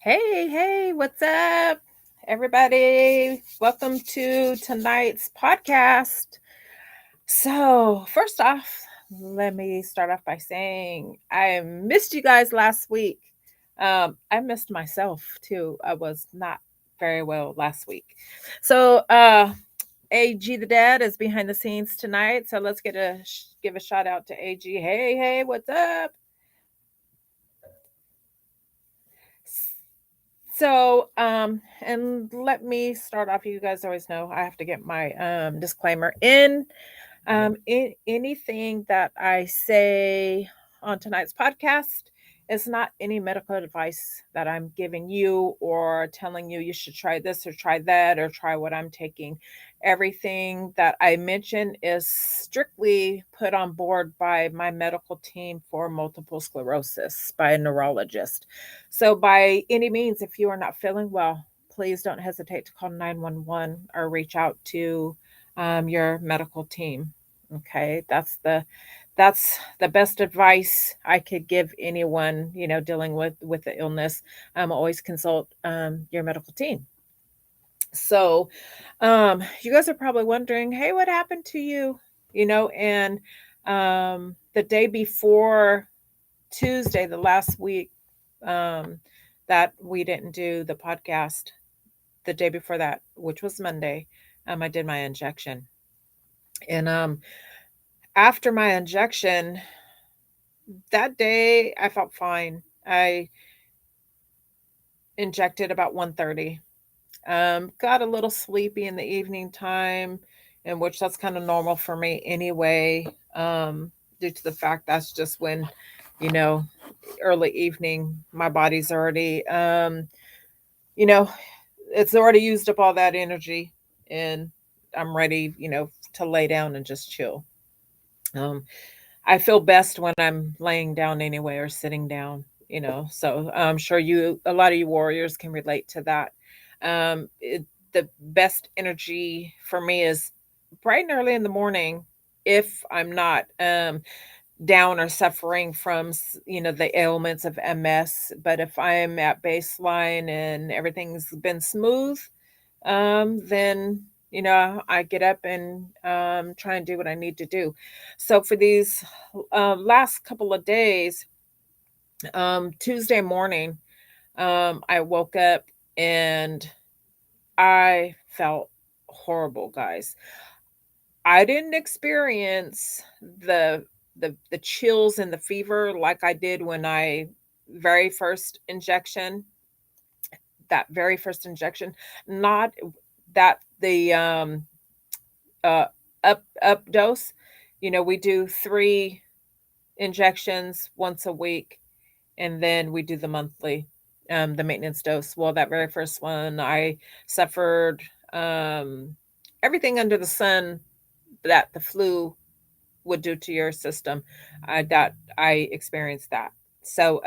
Hey, what's up, everybody? Welcome to tonight's podcast. So, first off, let me start off by saying I missed you guys last week. I missed myself too. I was not very well last week. So, AG the dad is behind the scenes tonight. So let's give a shout out to AG. Hey, what's up? And let me start off. You guys always know I have to get my disclaimer in. Anything that I say on tonight's podcast is not any medical advice that I'm giving you or telling you you should try this or try that or try what I'm taking. Everything that I mention is strictly put on board by my medical team for multiple sclerosis by a neurologist. So, by any means, if you are not feeling well, please don't hesitate to call 911 or reach out to your medical team. Okay, that's the best advice I could give anyone, dealing with the illness. Always consult your medical team. So, you guys are probably wondering, hey, what happened to you? And the day before Tuesday, the last week, um, that we didn't do the podcast, the day before that, which was Monday, I did my injection. And after my injection, that day I felt fine. I injected about 1:30. Got a little sleepy in the evening time, in which that's kind of normal for me anyway, due to the fact that's just when, you know, early evening, my body's already, you know, it's already used up all that energy and I'm ready, to lay down and just chill. Um, I feel best when I'm laying down anyway or sitting down, So I'm sure a lot of you warriors can relate to that. The best energy for me is bright and early in the morning if I'm not down or suffering from, the ailments of MS. But if I'm at baseline and everything's been smooth, then I get up and try and do what I need to do. So for these last couple of days, Tuesday morning, I woke up and I felt horrible, guys. I didn't experience the the chills and the fever like I did when I very first injection, that very first injection, not that the uh up dose. We do 3 injections once a week and then we do the monthly the maintenance dose. Well, that very first one I suffered um everything under the sun that the flu would do to your system. I experienced that. So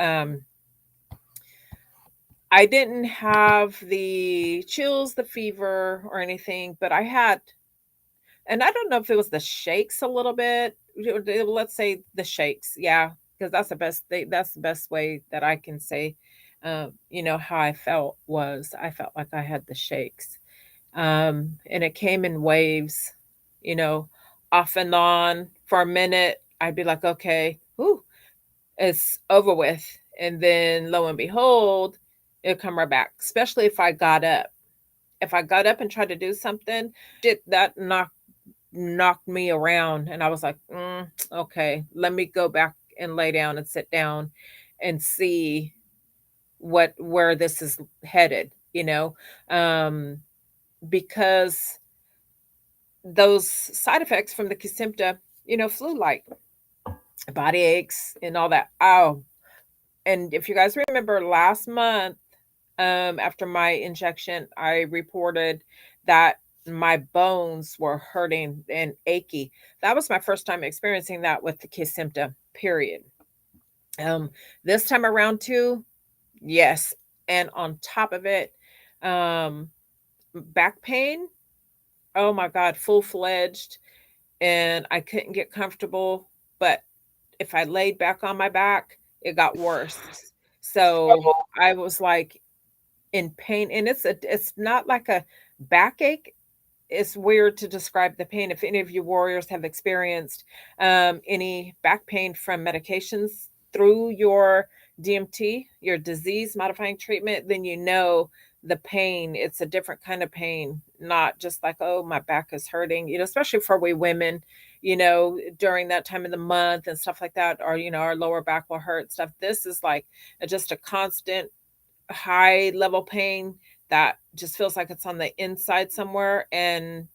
I didn't have the chills, the fever, or anything, but I had, and I don't know if it was the shakes a little bit. Let's say the shakes, yeah, because that's the best way that I can say, how I felt was I felt like I had the shakes, and it came in waves, you know, off and on for a minute. I'd be like, okay, ooh, it's over with, and then lo and behold, it'll come right back. Especially if I got up. If I got up and tried to do something, that knocked me around, and I was like, okay, let me go back and lay down and sit down and see where this is headed. Um, because those side effects from the Kesimpta, flu like body aches and all that. Oh, and if you guys remember last month, after my injection, I reported that my bones were hurting and achy. That was my first time experiencing that with the Kesimpta, period. Um, this time around too, yes. And on top of it, um, back pain. Oh my God, full fledged. And I couldn't get comfortable. But if I laid back on my back, it got worse. So I was like, in pain, and it's not like a backache. It's weird to describe the pain. If any of you warriors have experienced any back pain from medications through your DMT, your disease modifying treatment, then you know the pain. It's a different kind of pain, not just like, oh, my back is hurting, especially for we women, during that time of the month and stuff like that, or, our lower back will hurt stuff. This is like just a constant high level pain that just feels like it's on the inside somewhere and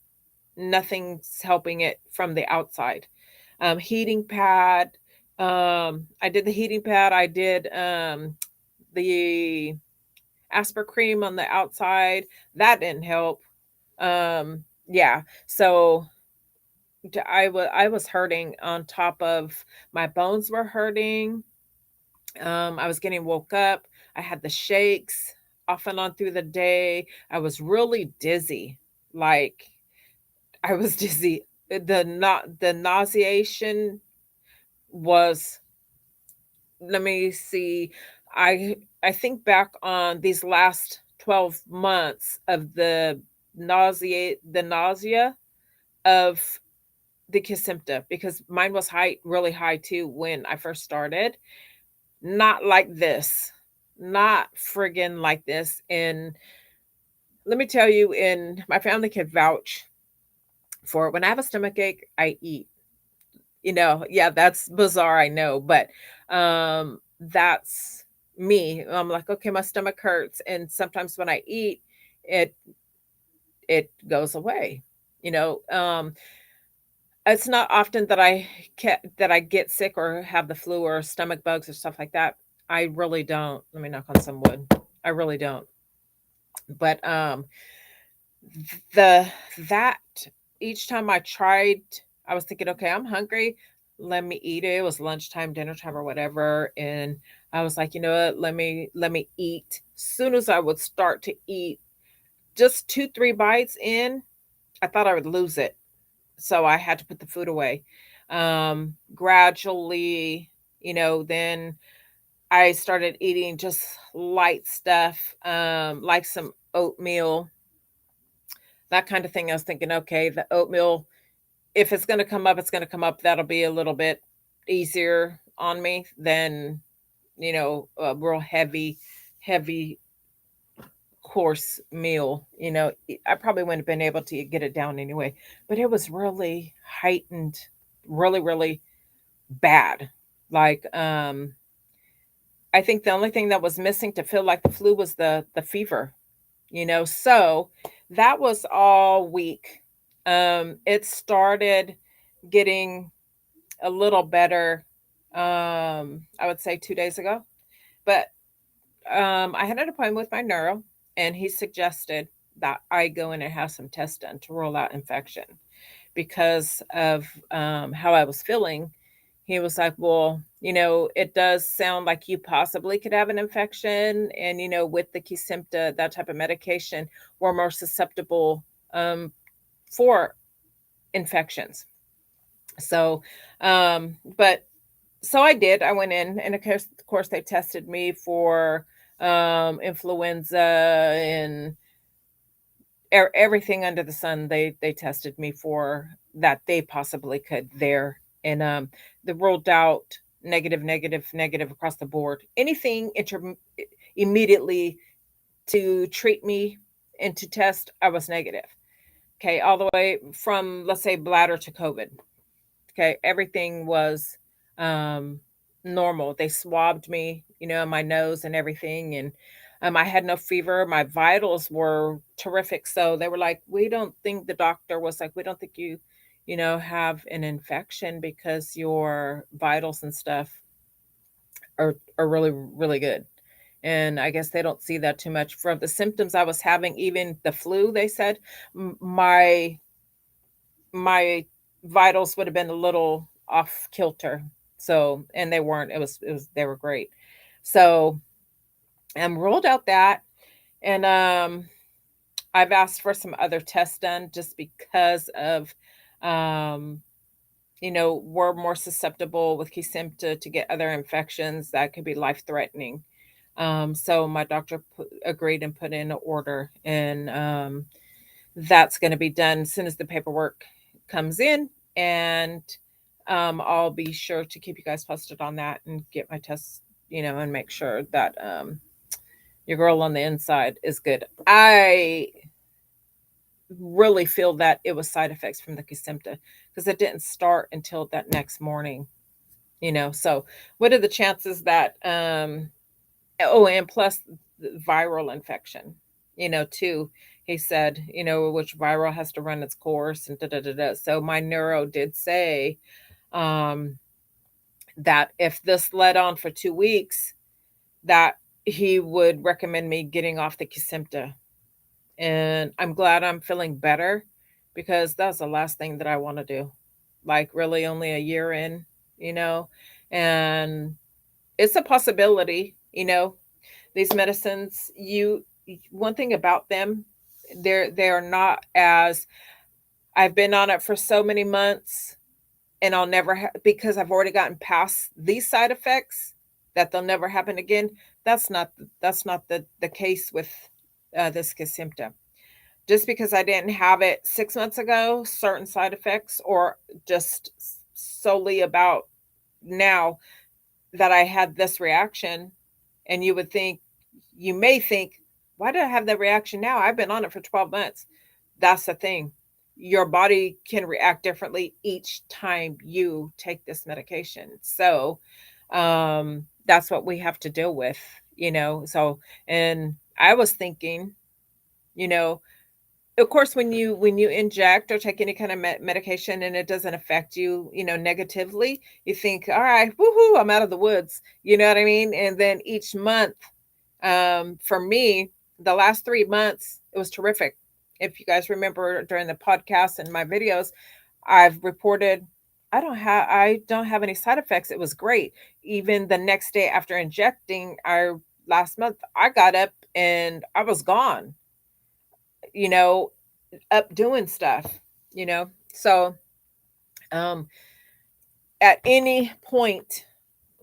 nothing's helping it from the outside. Heating pad. I did the heating pad. I did the Asper cream on the outside. That didn't help. Yeah. So I was hurting on top of my bones were hurting. I was getting woke up. I had the shakes off and on through the day. I was really dizzy. Like I was dizzy. The nauseation was, let me see. I think back on these last 12 months of the nausea of the Kesimpta, because mine was really high too when I first started. Not like this. Not friggin' like this. And let me tell you, and my family can vouch for it. When I have a stomach ache, I eat. Yeah, that's bizarre, I know, but that's me. I'm like, okay, my stomach hurts, and sometimes when I eat, it it goes away. You know, it's not often that I get sick or have the flu or stomach bugs or stuff like that. I really don't. Let me knock on some wood. I really don't. But the that each time I tried, I was thinking, okay, I'm hungry. Let me eat it. It was lunchtime, dinner time, or whatever, and I was like, you know what? Let me eat. Soon as I would start to eat, just 2, 3 bites in, I thought I would lose it, so I had to put the food away. Gradually, then I started eating just light stuff, like some oatmeal, that kind of thing. I was thinking, okay, the oatmeal, if it's going to come up, it's going to come up. That'll be a little bit easier on me than, a real heavy course meal. I probably wouldn't have been able to get it down anyway, but it was really heightened, really, really bad. Like, I think the only thing that was missing to feel like the flu was the fever, so that was all week. It started getting a little better, I would say 2 days ago. But I had an appointment with my neuro, and he suggested that I go in and have some tests done to rule out infection because of how I was feeling. He was like, well, it does sound like you possibly could have an infection. And, with the Kesimpta, that type of medication, we're more susceptible for infections. So, but so I did. I went in, and of course, they tested me for influenza and everything under the sun. They tested me for that they possibly could there, and they ruled out negative, negative, negative across the board. Anything immediately to treat me and to test, I was negative. Okay, all the way from, let's say, bladder to COVID. Okay, everything was um, normal. They swabbed me, my nose and everything, and I had no fever. My vitals were terrific. So they were like, we don't think, the doctor was like, we don't think you, have an infection because your vitals and stuff are really, really good. And I guess they don't see that too much. For the symptoms I was having, even the flu, they said my vitals would have been a little off kilter. So, and they weren't. It was they were great. So, ruled out that, and I've asked for some other tests done just because of um we're more susceptible with Kesimpta to get other infections that could be life threatening. So my doctor agreed and put in an order, and that's going to be done as soon as the paperwork comes in. And I'll be sure to keep you guys posted on that and get my tests, and make sure that your girl on the inside is good. I really feel that it was side effects from the Kesimpta because it didn't start until that next morning. So what are the chances that oh, and plus viral infection, too. He said, which viral has to run its course and da da da da. So my neuro did say um, that if this led on for 2 weeks, that he would recommend me getting off the Kesimpta. And I'm glad I'm feeling better because that's the last thing that I want to do. Like, really, only a year in, you know, and it's a possibility, these medicines, one thing about them, they're not as, I've been on it for so many months and I'll never because I've already gotten past these side effects, that they'll never happen again. That's not the case with this Kesimpta. Just because I didn't have it 6 months ago, certain side effects, or just solely about now that I had this reaction, and you may think, why did I have that reaction now? I've been on it for 12 months. That's the thing. Your body can react differently each time you take this medication. So that's what we have to deal with, So, and I was thinking, you know, of course, when you inject or take any kind of medication and it doesn't affect you, negatively, you think, all right, woohoo, I'm out of the woods. You know what I mean? And then each month, for me, the last 3 months, it was terrific. If you guys remember during the podcast and my videos, I've reported I don't have any side effects. It was great. Even the next day after injecting, our last month, I got up and I was gone, you know, up doing stuff, So um at any point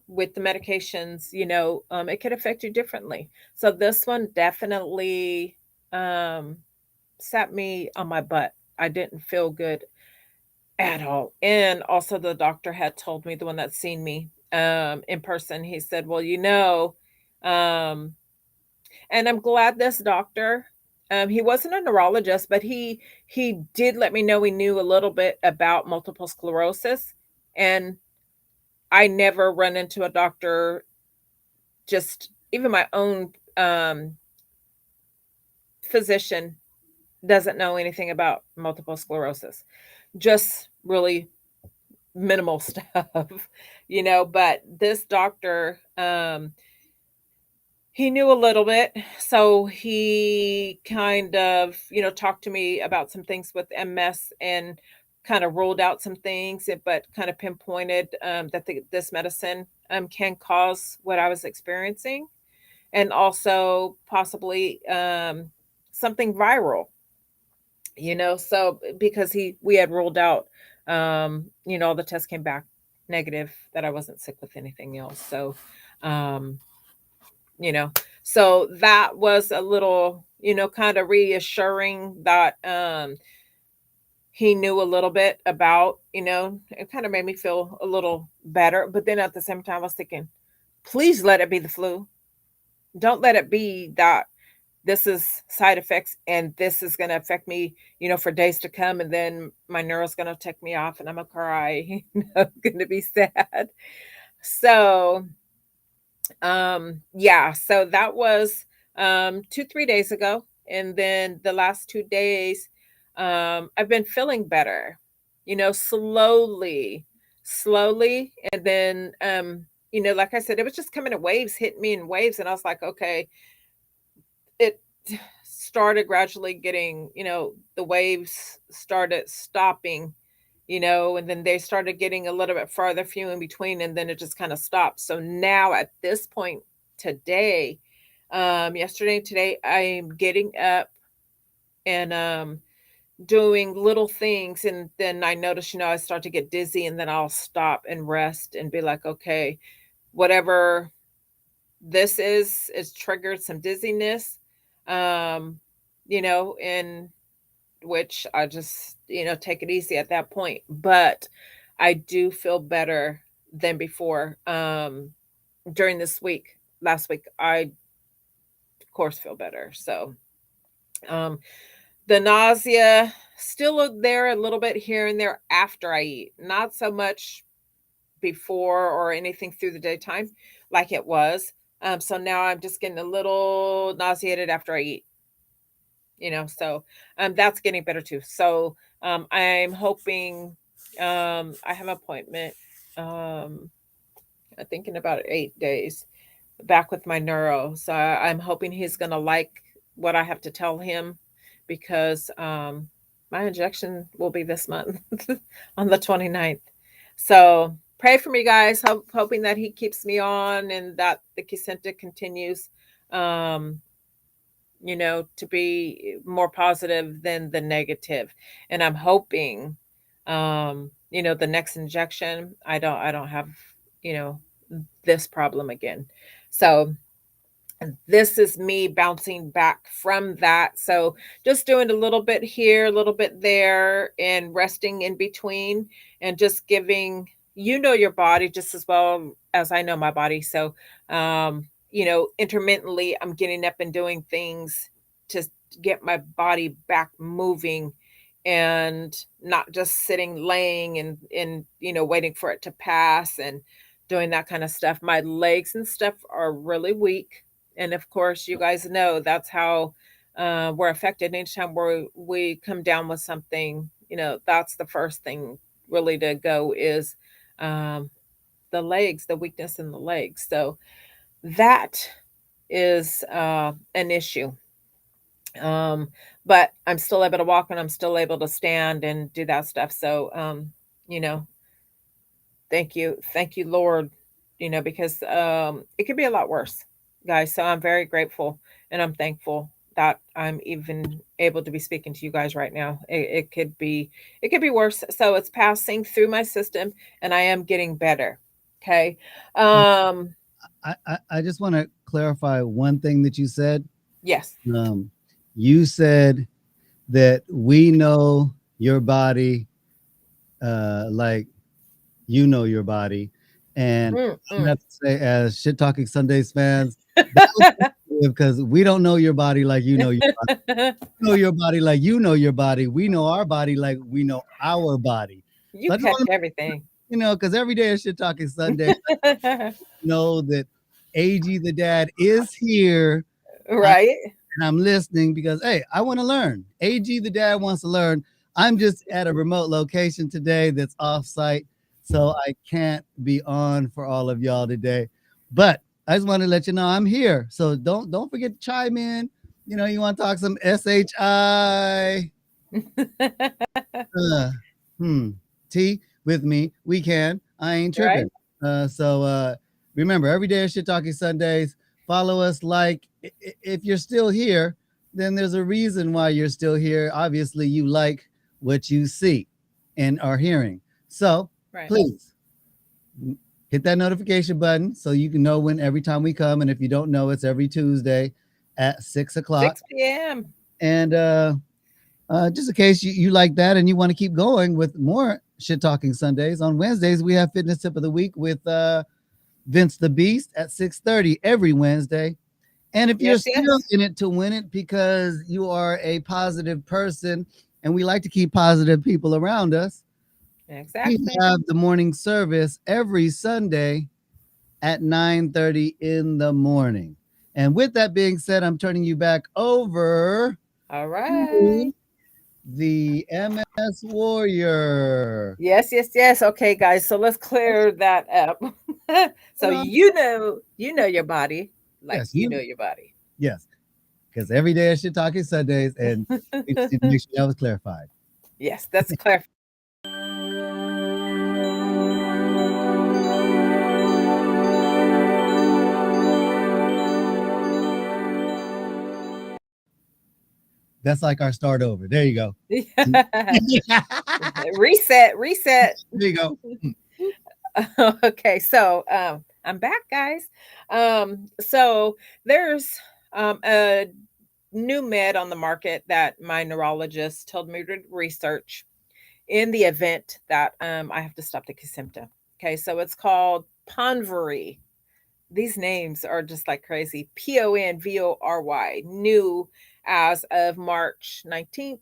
with the medications, it could affect you differently. So this one definitely um sat me on my butt. I didn't feel good at all. And also the doctor had told me, the one that's seen me in person, he said, well, um and I'm glad this doctor, he wasn't a neurologist, but he did let me know he knew a little bit about multiple sclerosis. And I never run into a doctor, just even my own physician doesn't know anything about multiple sclerosis. Just really minimal stuff, but this doctor, he knew a little bit. So he kind of, talked to me about some things with MS and kind of ruled out some things, but kind of pinpointed that this medicine can cause what I was experiencing, and also possibly something viral, So because we had ruled out, all the tests came back negative, that I wasn't sick with anything else. So, um, you know so that was a little, kind of reassuring that he knew a little bit about, it kind of made me feel a little better. But then at the same time, I was thinking, please let it be the flu. Don't let it be that this is side effects and this is going to affect me, for days to come, and then my neuro's going to take me off and I'm gonna cry. I'm going to be sad. So yeah, so that was 2-3 days ago. And then the last 2 days, I've been feeling better, slowly. And then like I said, it was just coming in waves, hitting me in waves, and I was like, okay, it started gradually getting, the waves started stopping, and then they started getting a little bit farther, few in between, and then it just kind of stopped. So now at this point today, yesterday and today, I am getting up and doing little things, and then I notice, I start to get dizzy, and then I'll stop and rest and be like, okay, whatever this is triggered some dizziness, um, in which I just, take it easy at that point. But I do feel better than before. During this week, last week, I of course feel better. So, um, the nausea still there a little bit here and there after I eat, not so much before or anything through the daytime like it was. So now I'm just getting a little nauseated after I eat, so that's getting better too. So I'm hoping I have an appointment. Um, I think in about 8 days back with my neuro. So I'm hoping he's gonna like what I have to tell him because my injection will be this month on the 29th. So pray for me, guys. Hoping that he keeps me on and that the Kesimpta continues, um, to be more positive than the negative. And I'm hoping, the next injection, I don't have, you know, this problem again. So this is me bouncing back from that. So just doing a little bit here, a little bit there, and resting in between, and just giving, your body just as well as I know my body. So, intermittently, I'm getting up and doing things to get my body back moving and not just sitting, laying and waiting for it to pass and doing that kind of stuff. My legs and stuff are really weak, and of course, you guys know that's how we're affected. Anytime we come down with something, that's the first thing really to go is um, the legs, the weakness in the legs. So that is an issue. Um, but I'm still able to walk and I'm still able to stand and do that stuff. So, you know, thank you, Lord, because it could be a lot worse, guys. So I'm very grateful and I'm thankful that I'm even able to be speaking to you guys right now. It could be worse. So it's passing through my system and I am getting better. Okay. Um, I just want to clarify one thing that you said. yes. Um, you said that we know your body, like you know your body, and Mm, I mm. have to say, as Shit Talking Sundays fans, that was because we don't know your body like you know your body. We know your body like you know your body. We know our body like we know our body. You So I just catch want to, everything. because every day is Shit Talking Sunday. Know that AG the dad is here. Right? And I'm listening because hey, I want to learn. AG the dad wants to learn. I'm just at a remote location today that's off site, so I can't be on for all of y'all today. But I just want to let you know I'm here. So don't forget to chime in. You want to talk some SHI. Uh, hmm. T with me. We can. I ain't Right? tripping. So remember, every day is Shit Talking Sundays. Follow us. Like, if you're still here, then there's a reason why you're still here. Obviously, you like what you see and are hearing. So Right. please hit that notification button so you can know when every time we come. And if you don't know, it's every Tuesday at 6 o'clock. 6 p.m. And just in case you like that and you want to keep going with more Shit Talking Sundays, on Wednesdays we have Fitness Tip of the Week with Vince the Beast at 6:30 every Wednesday. And if you're Yes, still yes. in it to win it because you are a positive person and we like to keep positive people around us, we Exactly. have the morning service every Sunday at 9:30 in the morning. And with that being said, I'm turning you back over All right. to the MS Warrior. Yes, yes, yes. Okay, guys. So let's clear that up. So Hold on. you know your body like Yes, you know your body. yes, because every day is Shit Talking Sundays, and we just need to make sure that was clarified. Yes, that's clear. That's like our start over. There you go. Reset, reset. There you go. Okay, so I'm back, guys. So there's a new med on the market that my neurologist told me to research in the event that I have to stop the Kesimpta. Okay, so it's called Ponvory. These names are just like crazy. Ponvory, new as of March 19th,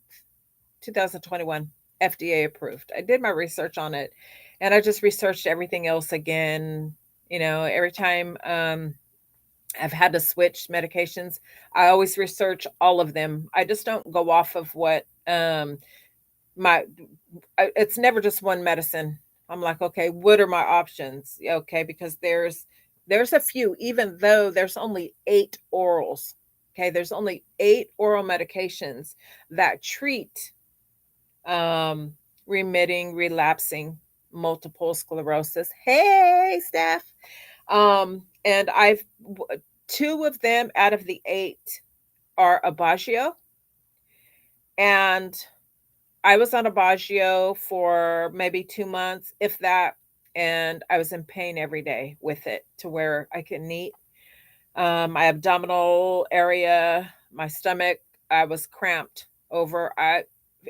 2021, FDA approved. I did my research on it and I just researched everything else again. Every time I've had to switch medications, I always research all of them. I just don't go off of what my it's never just one medicine. I'm like, okay, what are my options? Okay, because there's a few, even though there's only 8 orals. Okay, there's only 8 oral medications that treat um remitting, relapsing multiple sclerosis. Hey, Steph. And two of them out of the 8 are Aubagio, and I was on Aubagio for maybe 2 months, if that, and I was in pain every day with it to where I couldn't eat. My abdominal area, my stomach, I was cramped over.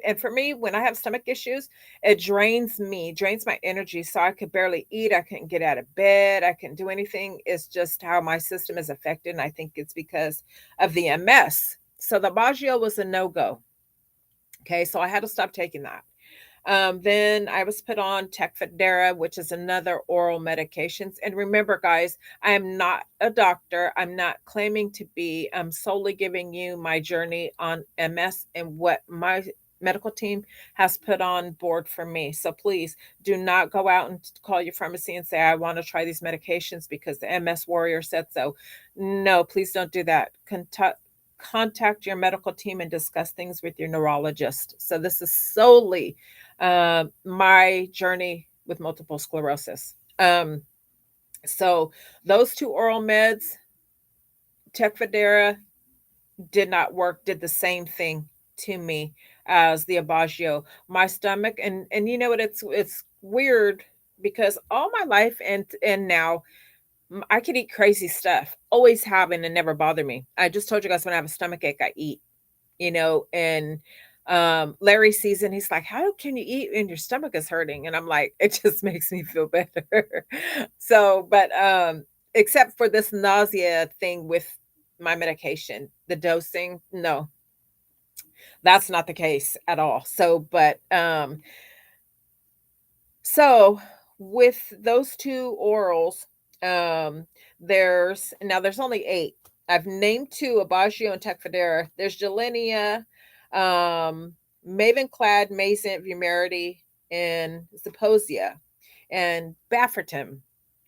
And for me, when I have stomach issues, it drains my energy. So I could barely eat. I couldn't get out of bed. I couldn't do anything. It's just how my system is affected. And I think it's because of the MS. So the Baggio was a no go. Okay. So I had to stop taking that. Then I was put on Tecfidera, which is another oral medications. And remember, guys, I am not a doctor. I'm not claiming to be. I'm solely giving you my journey on MS and what my medical team has put on board for me. So please do not go out and call your pharmacy and say, I want to try these medications because the MS warrior said so. No, please don't do that. Contact your medical team and discuss things with your neurologist. So this is solely my journey with multiple sclerosis. So those 2 oral meds, Tecfidera, did not work, did the same thing to me as the Aubagio. My stomach, and you know what, it's weird because all my life and now I could eat crazy stuff, always having and never bother me. I just told you guys when I have a stomach ache, I eat, and Larry sees it and he's like, how can you eat and your stomach is hurting? And I'm like, it just makes me feel better. So, but except for this nausea thing with my medication, the dosing, no, that's not the case at all. So with those 2 orals, um, there's only 8. I've named 2, Aubagio and Tecfidera. There's Gilenia, Mavenclad, Mayzent, Vumerity, and Zeposia, and Baffertim.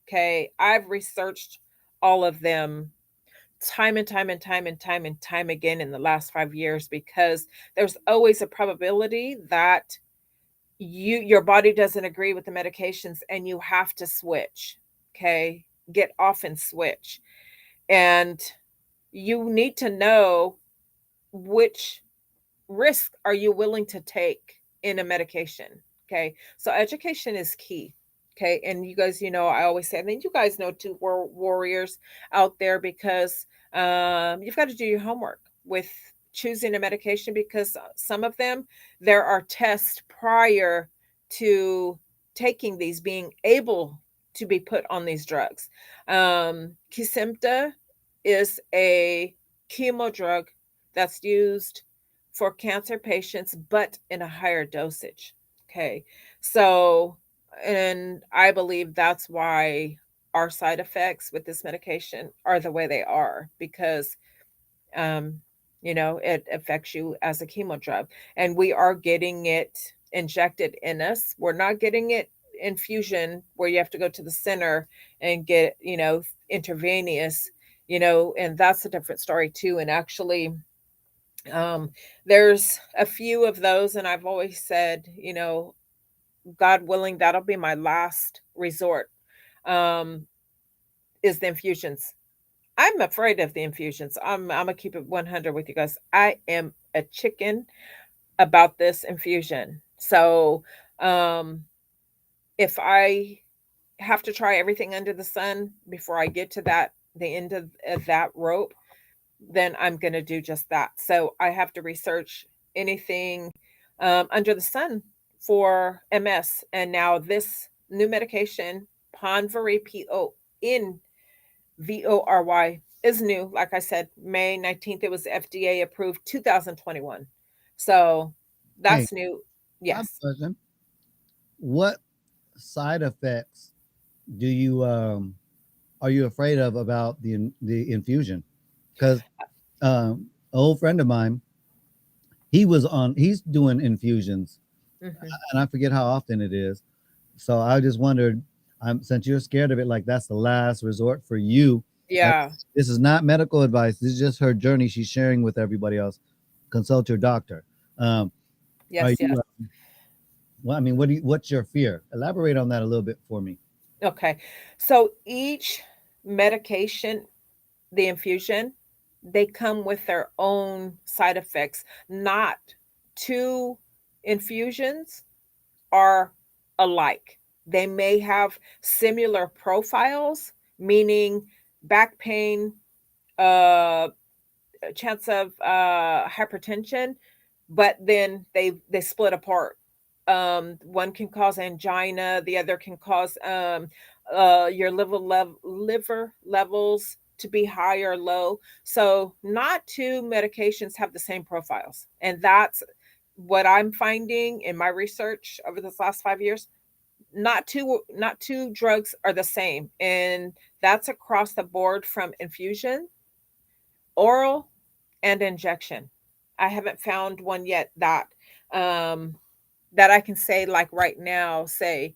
Okay, I've researched all of them time and time and time and time and time again in the last 5 years because there's always a probability that your body doesn't agree with the medications and you have to switch. Okay, get off and switch, and you need to know which risk are you willing to take in a medication. Okay, so education is key. Okay, and you guys, I always say, I think you guys know too, warriors out there, because you've got to do your homework with choosing a medication, because some of them, there are tests prior to taking these, being able to be put on these drugs. Kesimpta is a chemo drug that's used for cancer patients, but in a higher dosage. Okay. So, and I believe that's why our side effects with this medication are the way they are, because, um, it affects you as a chemo drug, and we are getting it injected in us. We're not getting it infusion where you have to go to the center and get, intravenous, and that's a different story too. And actually, um, there's a few of those, and I've always said, God willing, that'll be my last resort. Um, is the infusions. I'm afraid of the infusions. I'm gonna keep it 100 with you guys. I am a chicken about this infusion. So, um, if I have to try everything under the sun before I get to the end of that rope, then I'm going to do just that. So I have to research anything under the sun for MS. And now this new medication, Ponvory, Ponvory, is new. Like I said, May 19th, it was FDA approved 2021. So Hey, that's new. I have Yes. a question. What side effects do you are you afraid of about the infusion? Because an old friend of mine, he's doing infusions, Hmm. and I forget how often it is. So I just wondered, since you're scared of it, like that's the last resort for you. Uh, Yeah. this is not medical advice. This is just her journey she's sharing with everybody else. Consult your doctor. Um, are Yes. Yes. you? Well, I mean, what's your fear? Elaborate on that a little bit for me. Okay. So each medication, the infusion, they come with their own side effects. Not two infusions are alike. They may have similar profiles, meaning back pain, uh, a chance of hypertension, but then they split apart. One can cause angina, the other can cause your liver levels to be high or low. So not two medications have the same profiles, and that's what I'm finding in my research over this last 5 years. Not two drugs are the same, and that's across the board from infusion, oral, and injection. I haven't found one yet um that I can say like right now say,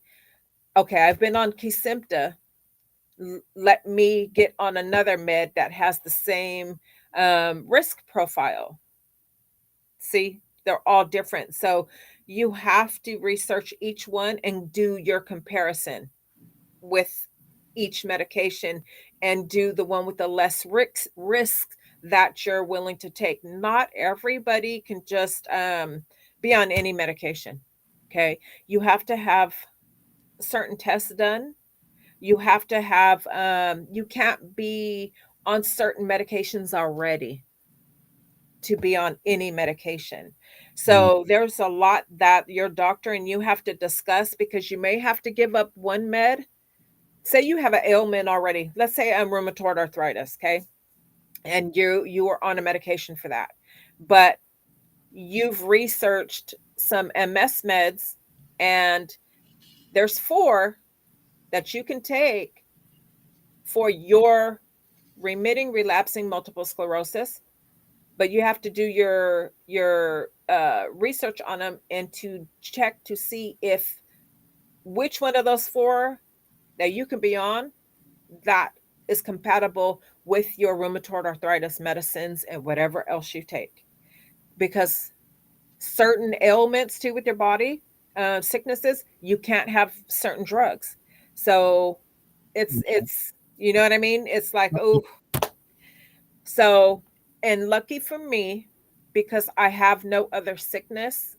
okay, I've been on Kesimpta, let me get on another med that has the same risk profile. See, they're all different. So you have to research each one and do your comparison with each medication and do the one with the less risk that you're willing to take. Not everybody can just be on any medication. Okay. You have to have certain tests done. You have to have, you can't be on certain medications already to be on any medication. Mm, So there's a lot that your doctor and you have to discuss because you may have to give up one med. Say you have an ailment already. Let's say I'm rheumatoid arthritis, okay? And you are on a medication for that. But you've researched some MS meds and there's four that you can take for your remitting relapsing multiple sclerosis, but you have to do your research on them and to check to see if which one of those four that you can be on that is compatible with your rheumatoid arthritis medicines and whatever else you take. Because certain ailments too with your body, sicknesses, you can't have certain drugs. So it's you know what I mean? It's like, oh, so and lucky for me, because I have no other sickness,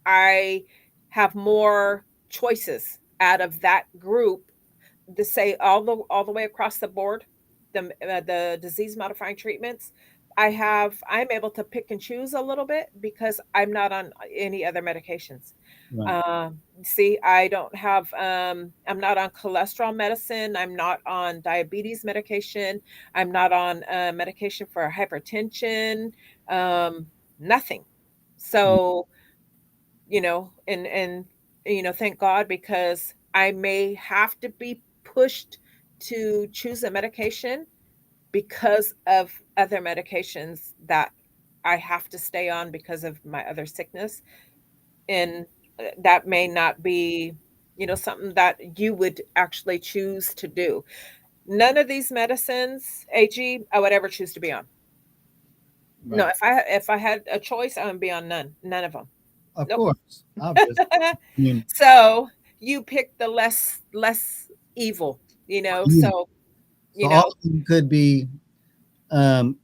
I have more choices out of that group to say all the way across the board, the disease modifying treatments. I'm able to pick and choose a little bit because I'm not on any other medications. right. See, I don't have I'm not on cholesterol medicine, I'm not on diabetes medication, I'm not on medication for hypertension, nothing. Mm, So and thank God, because I may have to be pushed to choose a medication because of other medications that I have to stay on because of my other sickness. And that may not be something that you would actually choose to do. None of these medicines, I would ever choose to be on. No, right. if I had a choice, I would be on none of them. Of Nope. course, obvious. I mean, So you pick the less evil, yeah. so So you all know of them could be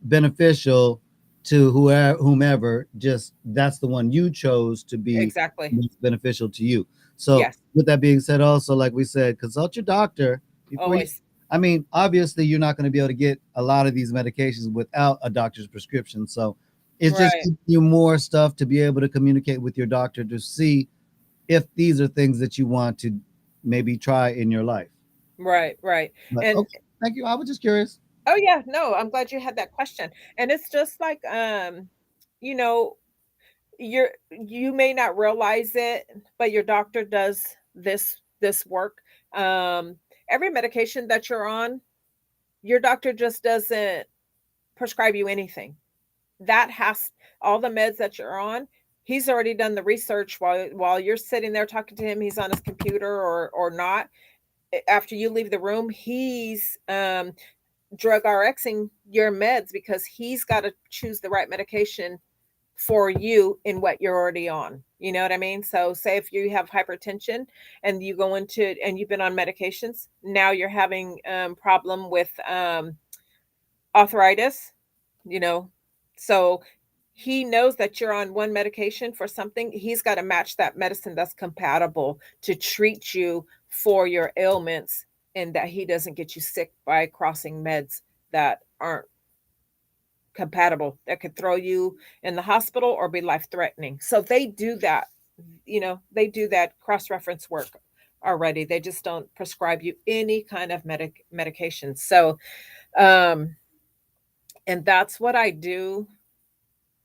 beneficial to whoever, whomever. Just that's the one you chose to be exactly. most beneficial to you. So Yes, with that being said, also, like we said, consult your doctor before you, always. I mean, obviously you're not going to be able to get a lot of these medications without a doctor's prescription. So it's just Right, giving you more stuff to be able to communicate with your doctor to see if these are things that you want to maybe try in your life. right, right. But And okay, thank you. I was just curious. oh yeah, no, I'm glad you had that question. And it's just like you know, you may not realize it, but your doctor does this work. Um every medication that you're on, your doctor just doesn't prescribe you anything. That has all the meds that you're on, he's already done the research while you're sitting there talking to him, he's on his computer or not. After you leave the room, he's drug RXing your meds because he's got to choose the right medication for you in what you're already on. You know what I mean? So say if you have hypertension and you go into and you've been on medications, now you're having problem with arthritis, you know. So he knows that you're on one medication for something. He's got to match that medicine that's compatible to treat you for your ailments and that he doesn't get you sick by crossing meds that aren't compatible, that could throw you in the hospital or be life threatening. So they do that, they do that cross reference work already. They just don't prescribe you any kind of medication. So, um, and that's what I do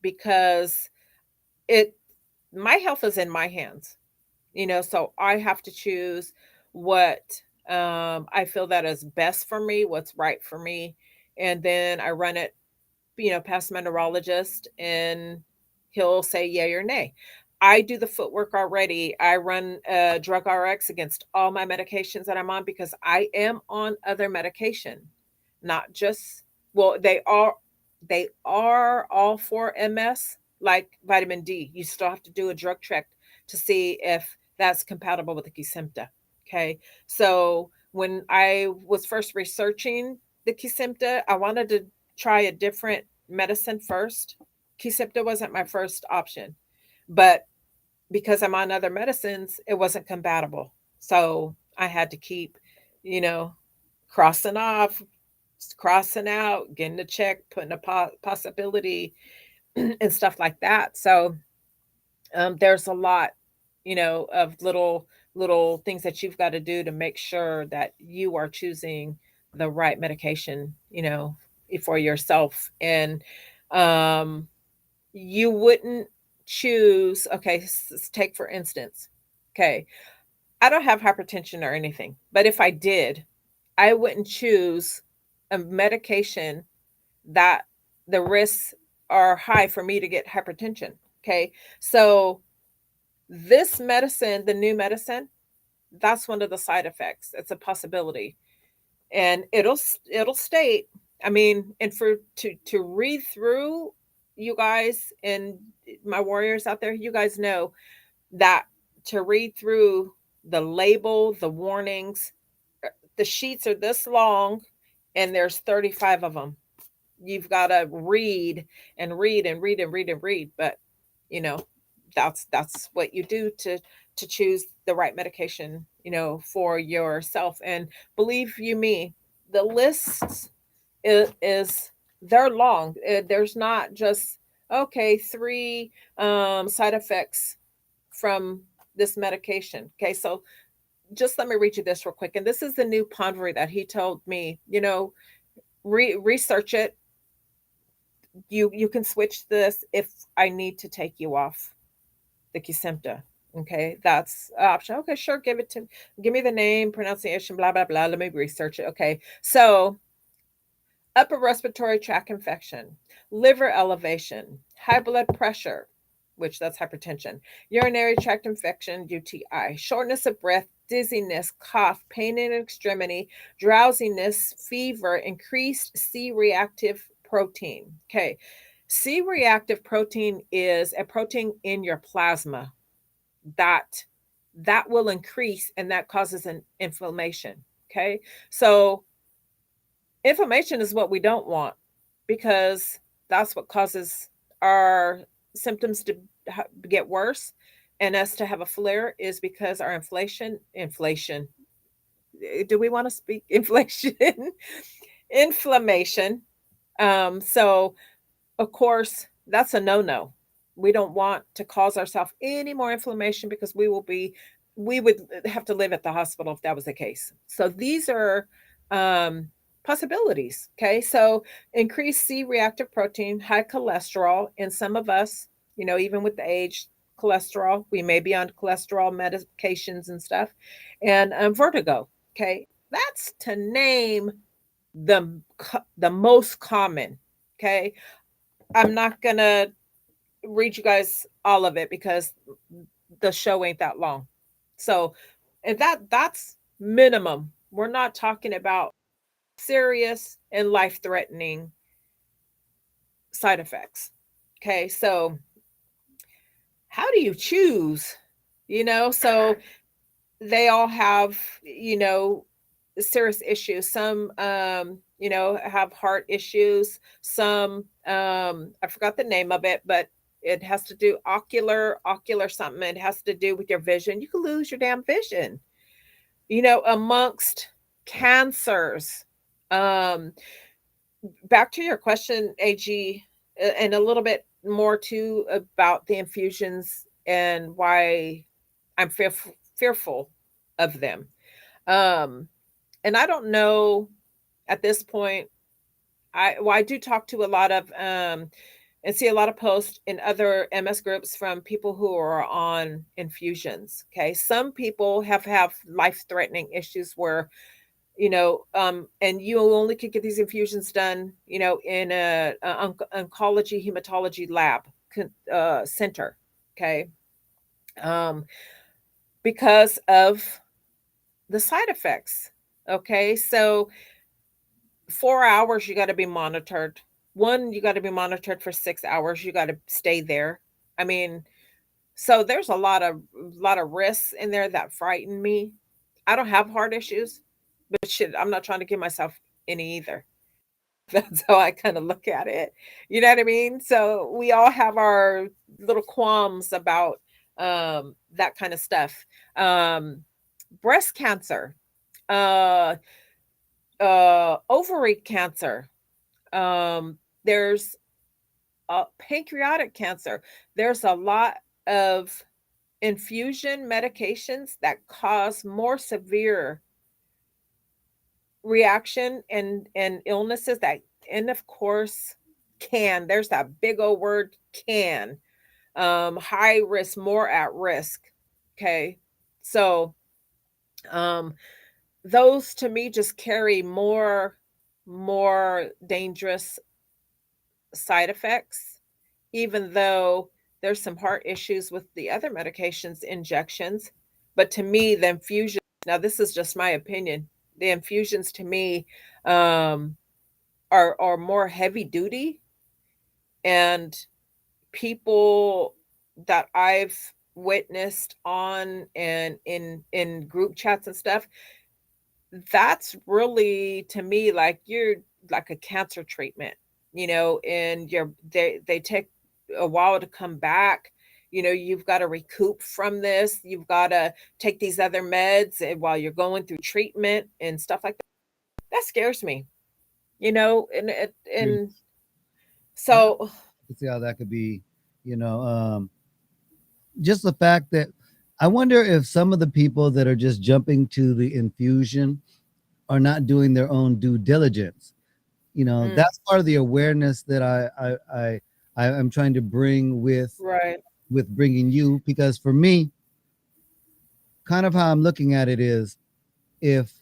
because it my health is in my hands, so I have to choose what I feel that is best for me, what's right for me, and then I run it, past my neurologist, and he'll say yay or nay. I do the footwork already. I run drug RX against all my medications that I'm on because I am on other medication, not just well, they are all for MS, like vitamin D. You still have to do a drug check to see if that's compatible with the Kesimpta. Okay. So when I was first researching the Kesimpta, I wanted to try a different medicine first. Kesimpta wasn't my first option, but because I'm on other medicines, it wasn't compatible. So I had to keep, you know, crossing off, crossing out, getting a check, putting a possibility and stuff like that. So there's a lot, of little things that you've got to do to make sure that you are choosing the right medication, for yourself. And um, you wouldn't choose. Okay, take for instance. Okay, I don't have hypertension or anything, but if I did, I wouldn't choose a medication that the risks are high for me to get hypertension. Okay. So this medicine, the new medicine, that's one of the side effects. It's a possibility. And it'll state, I mean, and for to read through, you guys and my warriors out there, you guys know that to read through the label, the warnings, the sheets are this long and there's 35 of them. You've got to read and read and read and read and read, but you know that's what you do to choose the right medication, for yourself. And believe you me, the lists is they're long. There's not just okay, three side effects from this medication. Okay, so just let me read you this real quick. And this is the new Ponvery that he told me, research it. You can switch this if I need to take you off the Kesimpta. Okay, that's an option. Okay, sure, give me the name, pronunciation, blah blah blah. Let me research it. Okay, so upper respiratory tract infection, liver elevation, high blood pressure, which that's hypertension, urinary tract infection, UTI, shortness of breath, dizziness, cough, pain in extremity, drowsiness, fever, increased C reactive protein. Okay. C reactive protein is a protein in your plasma that will increase and that causes an inflammation. Okay. So inflammation is what we don't want because that's what causes our symptoms to get worse. and us to have a flare is because our inflation. Do we want to speak inflation? Inflammation. So of course, that's a no-no. We don't want to cause ourselves any more inflammation because we would have to live at the hospital if that was the case. So these are um, possibilities. Okay. So increased C reactive protein, high cholesterol, and some of us, even with the age, cholesterol, we may be on cholesterol medications and stuff, and vertigo. Okay. That's to name the most common. Okay. I'm not gonna read you guys all of it because the show ain't that long. So, and that's minimum. We're not talking about serious and life-threatening side effects. Okay, so how do you choose? So they all have, serious issues. Some have heart issues. Some I forgot the name of it, but it has to do ocular something. It has to do with your vision. You can lose your damn vision. Amongst cancers. Um Back to your question, AG, and a little bit more too about the infusions and why I'm fearful of them. Um and I don't know at this point. I do talk to a lot of and see a lot of posts in other MS groups from people who are on infusions. Okay, some people have life threatening issues where and you only could get these infusions done, in a oncology hematology lab center. Okay, um, because of the side effects. Okay, so 4 hours you got to be monitored. One, you got to be monitored for 6 hours. You got to stay there. I mean, so there's a lot of risks in there that frighten me. I don't have heart issues, but shit, I'm not trying to give myself any either. That's how I kind of look at it. You know what I mean? So we all have our little qualms about that kind of stuff. Um, Breast cancer, uh, ovary cancer. There's pancreatic cancer. There's a lot of infusion medications that cause more severe reaction and illnesses that, and of course, there's that big old word, can, high risk, more at risk. Okay. So um those to me just carry more dangerous side effects, even though there's some heart issues with the other medications, injections. But to me, the infusion, now this is just my opinion, the infusions to me um, are more heavy duty, and people that I've witnessed on and in group chats and stuff, that's really to me like you're like a cancer treatment, and they take a while to come back. You've got to recoup from this. You've got to take these other meds while you're going through treatment and stuff like that. That scares me, and I so can see how that could be, you know, just the fact that I wonder if some of the people that are just jumping to the infusion are not doing their own due diligence. mm, That's part of the awareness that I'm trying to bring right, with bringing you, because for me, kind of how I'm looking at it is, if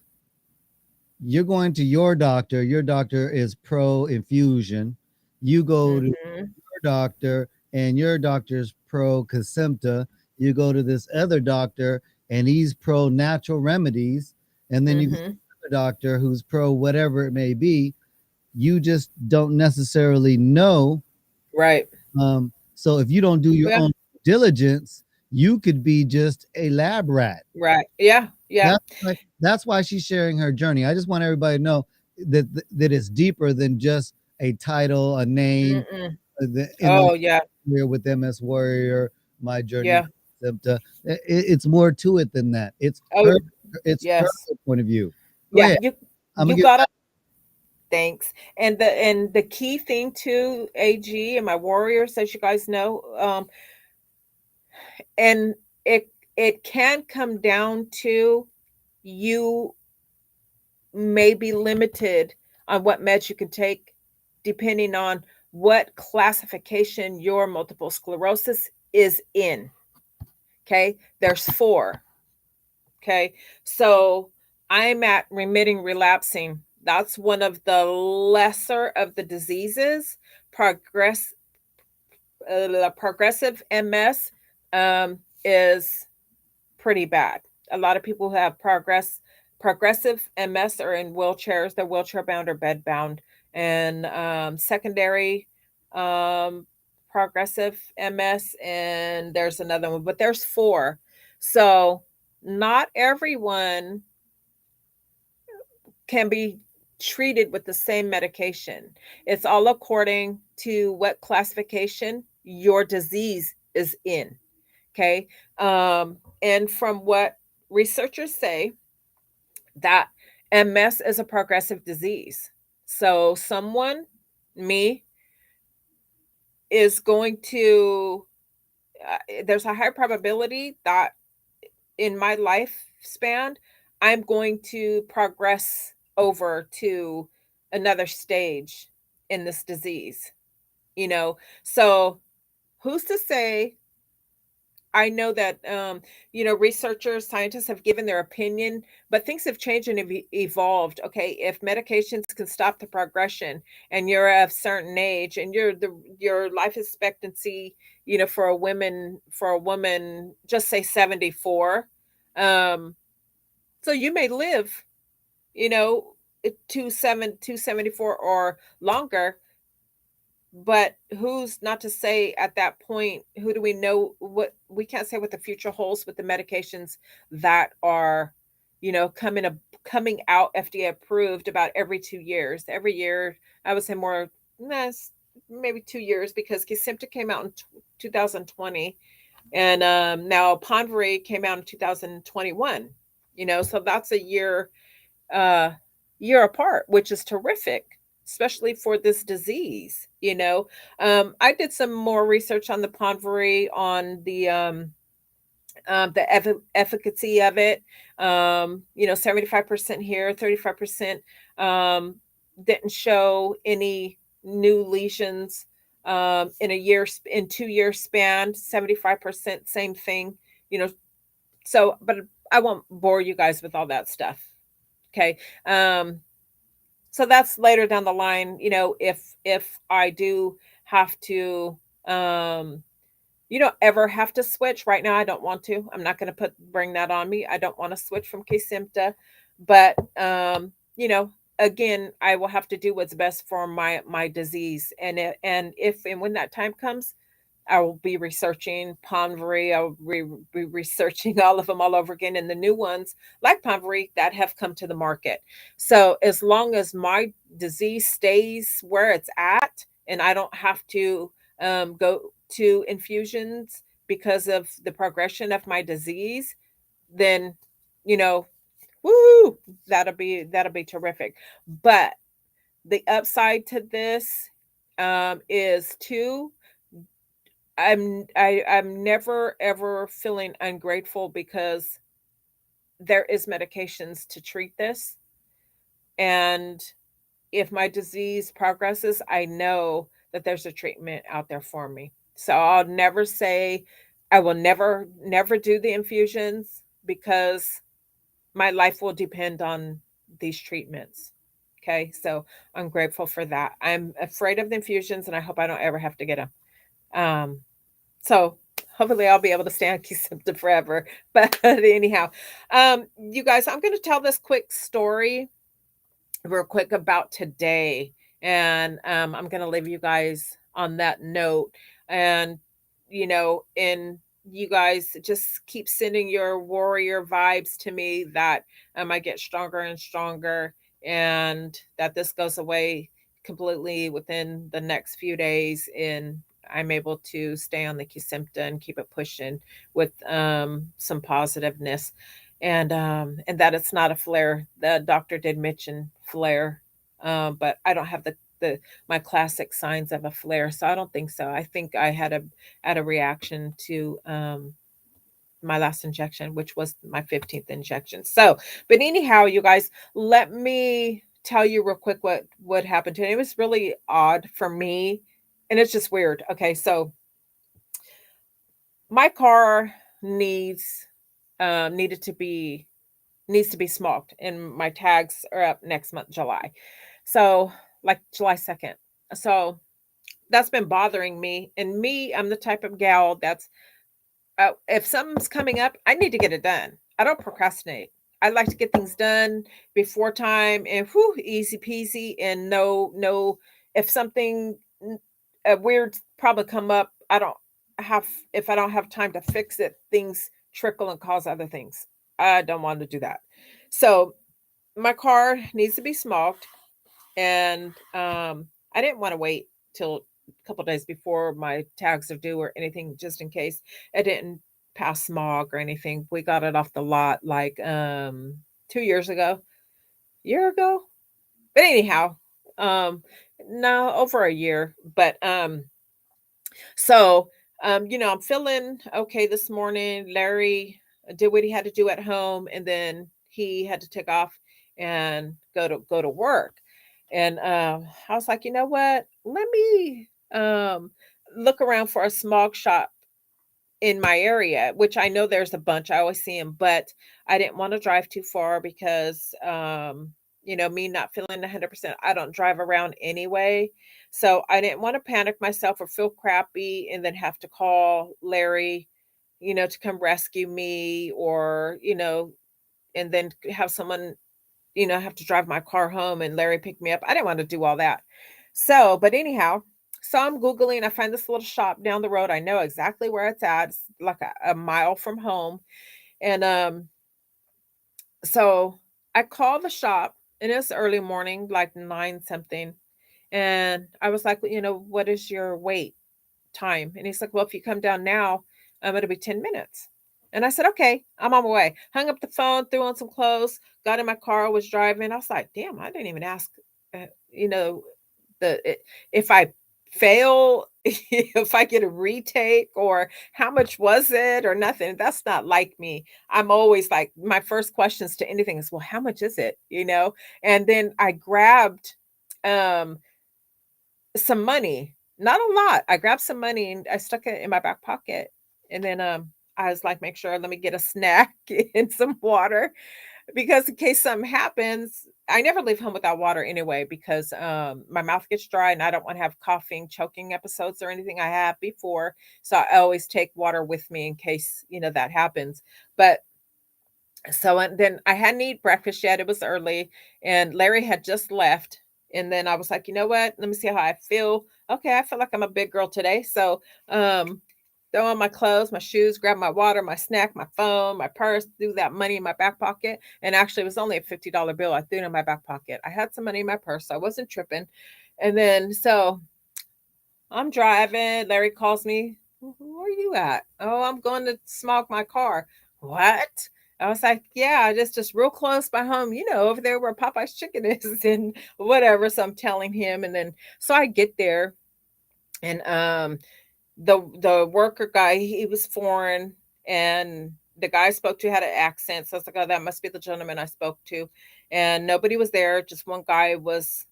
you're going to your doctor is pro infusion, you go to hmm, your doctor and your doctor's pro Kesimpta, you go to this other doctor and he's pro natural remedies, and then you go to hmm, another doctor who's pro whatever it may be. You just don't necessarily know. right, So if you don't do your yeah, own diligence, you could be just a lab rat. right, yeah, yeah, That's why she's sharing her journey. I just want everybody to know that it's deeper than just a title, a name. mm-mm. In the Oh yeah, career with MS Warrior, my journey yeah, with Kesimpta. It's more to it than that. Oh, It's her yes. point of view. Go Yeah, ahead. I'm you gonna got to thanks. And the key thing to AG and my warriors, as you guys know, and it can come down to you may be limited on what meds you can take depending on what classification your multiple sclerosis is in. Okay, there's four. Okay, so I'm at remitting relapsing. That's one of the lesser of the diseases. Progress Progressive MS is pretty bad. A lot of people who have progressive MS are in wheelchairs. They're wheelchair bound or bed bound. And secondary um, progressive MS, and there's another one, but there's four. So not everyone can be treated with the same medication. It's all according to what classification your disease is in. Okay. And from what researchers say, that MS is a progressive disease. So someone, me, is going to, there's a high probability that in my lifespan, I'm going to progress over to another stage in this disease, you know? So who's to say? I know that, researchers, scientists have given their opinion, but things have changed and evolved. Okay, if medications can stop the progression, and you're of certain age, and your life expectancy, for a woman, just say 74, um, so you may live, you know, 274 or longer. But who's not to say at that point, who do we know what we can't say what the future holds with the medications that are, coming out FDA approved about every 2 years. Every year, I would say more, maybe 2 years because Kesimpta came out in 2020, and now Ponvory came out in 2021. So that's a uh, year apart, which is terrific, especially for this disease. I did some more research on the Ponvory, on the efficacy of it. 75% here, 35% didn't show any new lesions in 2 year span. 75% same thing. So, but I won't bore you guys with all that stuff. Okay. So that's later down the line, if I do have to, you don't ever have to switch. Right now I don't want to. I'm not going to bring that on me. I don't want to switch from Kesimpta, but again, I will have to do what's best for my disease, and if and when that time comes, I will be researching Ponvory. I'll be researching all of them all over again, and the new ones like Ponvory that have come to the market. So as long as my disease stays where it's at, and I don't have to go to infusions because of the progression of my disease, then you know, woo, that'll be terrific. But the upside to this is too I'm never ever feeling ungrateful because there is medications to treat this. And if my disease progresses, I know that there's a treatment out there for me. So I'll never say I will never do the infusions because my life will depend on these treatments. Okay? So I'm grateful for that. I'm afraid of the infusions and I hope I don't ever have to get them. So hopefully I'll be able to stay on Kesimpta forever. But anyhow, you guys, I'm going to tell this quick story real quick about today. And I'm going to leave you guys on that note. And, and you guys just keep sending your warrior vibes to me that I get stronger and stronger, and that this goes away completely within the next few days, and I'm able to stay on the Kesimpta and keep it pushing with some positiveness, and that it's not a flare. The doctor did mention flare, but I don't have the my classic signs of a flare, so I don't think so. I think I had a reaction to my last injection, which was my 15th injection. So, but anyhow, you guys, let me tell you real quick what happened to me. It was really odd for me, and it's just weird. Okay, so my car needs needed to be needs to be smoked, and my tags are up next month, July. So, like July 2nd. So, that's been bothering me. And me, I'm the type of gal that's if something's coming up, I need to get it done. I don't procrastinate. I like to get things done before time and whew, easy peasy. And no, if something a weird problem come up, I don't have if I don't have time to fix it, things trickle and cause other things. I don't want to do that. So my car needs to be smoked, and I didn't want to wait till a couple days before my tags are due or anything, just in case I didn't pass smog or anything. We got it off the lot like 2 years ago, year ago. But anyhow, um, no, over a year. But so I'm feeling okay this morning. Larry did what he had to do at home, and then he had to take off and go to work. And I was like, you know what? Let me look around for a smog shop in my area, which I know there's a bunch. I always see them, but I didn't want to drive too far because, me not feeling 100%. I don't drive around anyway. So I didn't want to panic myself or feel crappy and then have to call Larry, to come rescue me or, and then have someone, have to drive my car home and Larry pick me up. I didn't want to do all that. So, but anyhow, so I'm Googling. I find this little shop down the road. I know exactly where it's at. It's like a mile from home. And so I call the shop and it's early morning, like nine something. And I was like, what is your wait time? And he's like, well, if you come down now, it'll be 10 minutes. And I said, okay, I'm on my way. Hung up the phone, threw on some clothes, got in my car, was driving. I was like, damn, I didn't even ask, uh, you know, if I fail, if I get a retake or how much was it or nothing. That's not like me. I'm always like, my first questions to anything is, well, how much is it? And then I grabbed, um, some money, not a lot. I grabbed some money and I stuck it in my back pocket. And then I was like, make sure, let me get a snack and some water because in case something happens, I never leave home without water anyway because my mouth gets dry and I don't want to have coughing, choking episodes or anything I have before. So I always take water with me in case, that happens. But so and then I hadn't eaten breakfast yet. It was early, and Larry had just left. And then I was like, you know what? Let me see how I feel. Okay, I feel like I'm a big girl today. So um throw on my clothes, my shoes, grab my water, my snack, my phone, my purse, threw that money in my back pocket. And actually it was only a $50 bill. I threw it in my back pocket. I had some money in my purse, so I wasn't tripping. And then so I'm driving. Larry calls me. Where are you at? Oh, I'm going to smoke my car. What? I was like, yeah, just real close by home, over there where Popeye's chicken is and whatever. So I'm telling him, and then so I get there, and the worker guy, he was foreign, and the guy I spoke to had an accent. So I was like, oh, that must be the gentleman I spoke to, and nobody was there. Just one guy was.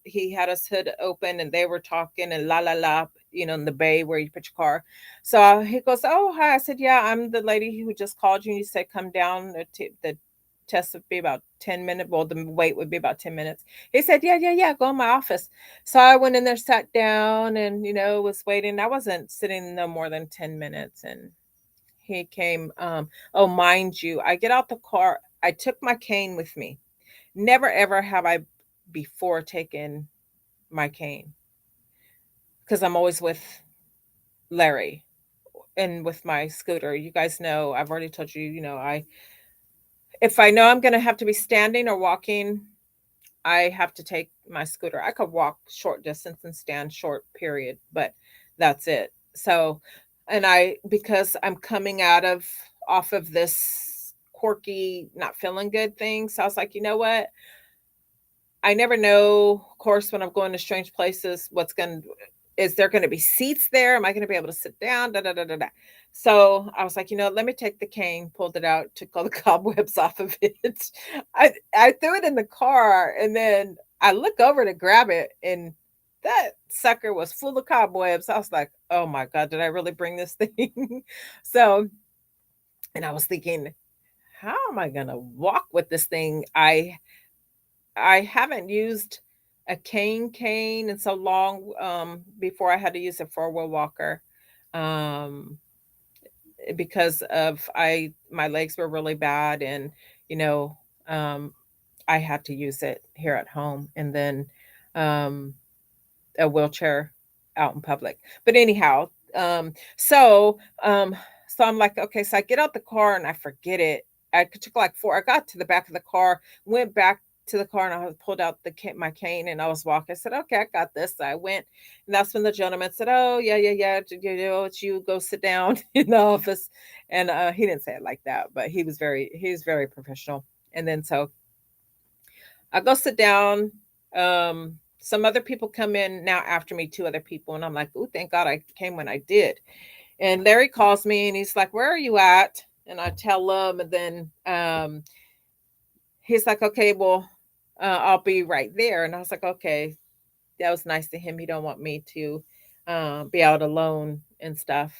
He had his hood open, and they were talking and la la la, in the bay where you put your car. So he goes, "Oh, hi." I said, "Yeah, I'm the lady who just called you. You said come down. The test would be about 10 minutes. Well, the wait would be about 10 minutes." He said, "Yeah, yeah, yeah. Go in my office." So I went in there, sat down, and was waiting. I wasn't sitting no more than 10 minutes, and he came. Oh, mind you, I get out the car. I took my cane with me. Never ever have I before taken my cane because I'm always with Larry and with my scooter. You guys know, I've already told you, I if I know I'm going to have to be standing or walking, I have to take my scooter. I could walk short distance and stand short period, but That's it. So, and because I'm coming off of this quirky, not feeling good thing. So I was like, you know what? I never know, of course, when I'm going to strange places, is there going to be seats there? Am I going to be able to sit down? Da, da, da, da, da. So I was like, let me take the cane, pulled it out, took all the cobwebs off of it. I threw it in the car and then I look over to grab it and that sucker was full of cobwebs. I was like, oh my God, did I really bring this thing? So, and I was thinking, how am I going to walk with this thing? I haven't used a cane in so long, before I had to use a four-wheel walker, um, because of I my legs were really bad and, you know, um, I had to use it here at home and then, um, a wheelchair out in public. But anyhow, so I'm like, okay, so I get out the car and I forget it. I took like I got to the back of the car, went back to the car and I pulled out my cane and I was walking. I said, okay, I got this. So I went and that's when the gentleman said, oh yeah, yeah, yeah. It's you go sit down in the office. And he didn't say it like that, but he was very professional. And then so I go sit down. Some other people come in now after me, two other people, and I'm like, oh, thank God I came when I did. And Larry calls me and he's like, where are you at? And I tell him, and then he's like, okay, well, I'll be right there. And I was like, okay, that was nice to him. He don't want me to be out alone and stuff,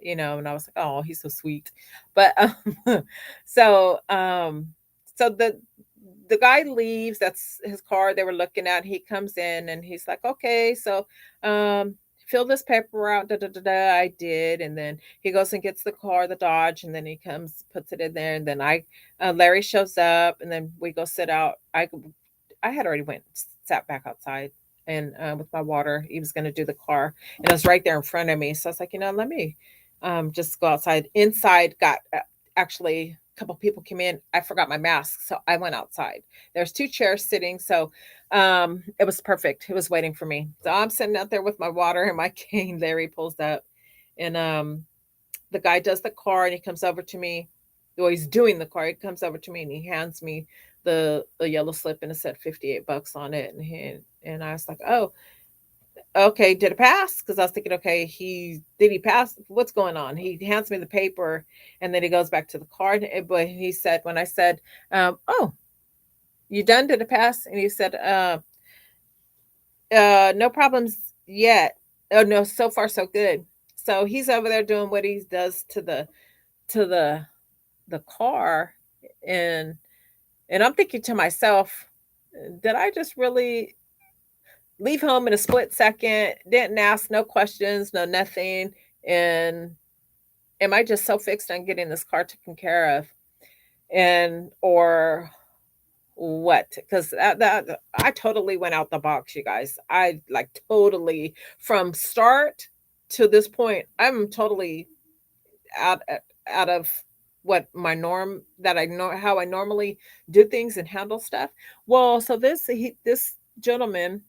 And I was like, oh, he's so sweet. But so so the guy leaves. That's his car they were looking at. He comes in and he's like, okay, so fill this paper out. Da, da, da, da. I did. And then he goes and gets the car, the Dodge, and then he comes, puts it in there. And then Larry shows up and then we go sit out. I had already sat back outside and with my water. He was going to do the car and it was right there in front of me. So I was like, let me just go outside. Inside got actually a couple people came in. I forgot my mask, so I went outside. There's two chairs sitting, so it was perfect. It was waiting for me. So I'm sitting out there with my water and my cane. Larry pulls up, and the guy does the car, and he comes over to me. Well, he's doing the car. He comes over to me and he hands me the yellow slip, and it said $58 on it, and I was like, oh, okay, did it pass? Because I was thinking, okay, did he pass? What's going on? He hands me the paper and then he goes back to the card. But he said, when I said, oh, you done? Did it pass? And he said, no problems yet. Oh no, so far so good. So he's over there doing what he does to the car, and I'm thinking to myself, did I just really leave home in a split second, didn't ask no questions, no nothing. And am I just so fixed on getting this car taken care of? And or what? Because that I totally went out the box, you guys. I like totally from start to this point, I'm totally out out of what my norm that I know how I normally do things and handle stuff. Well, so this gentleman,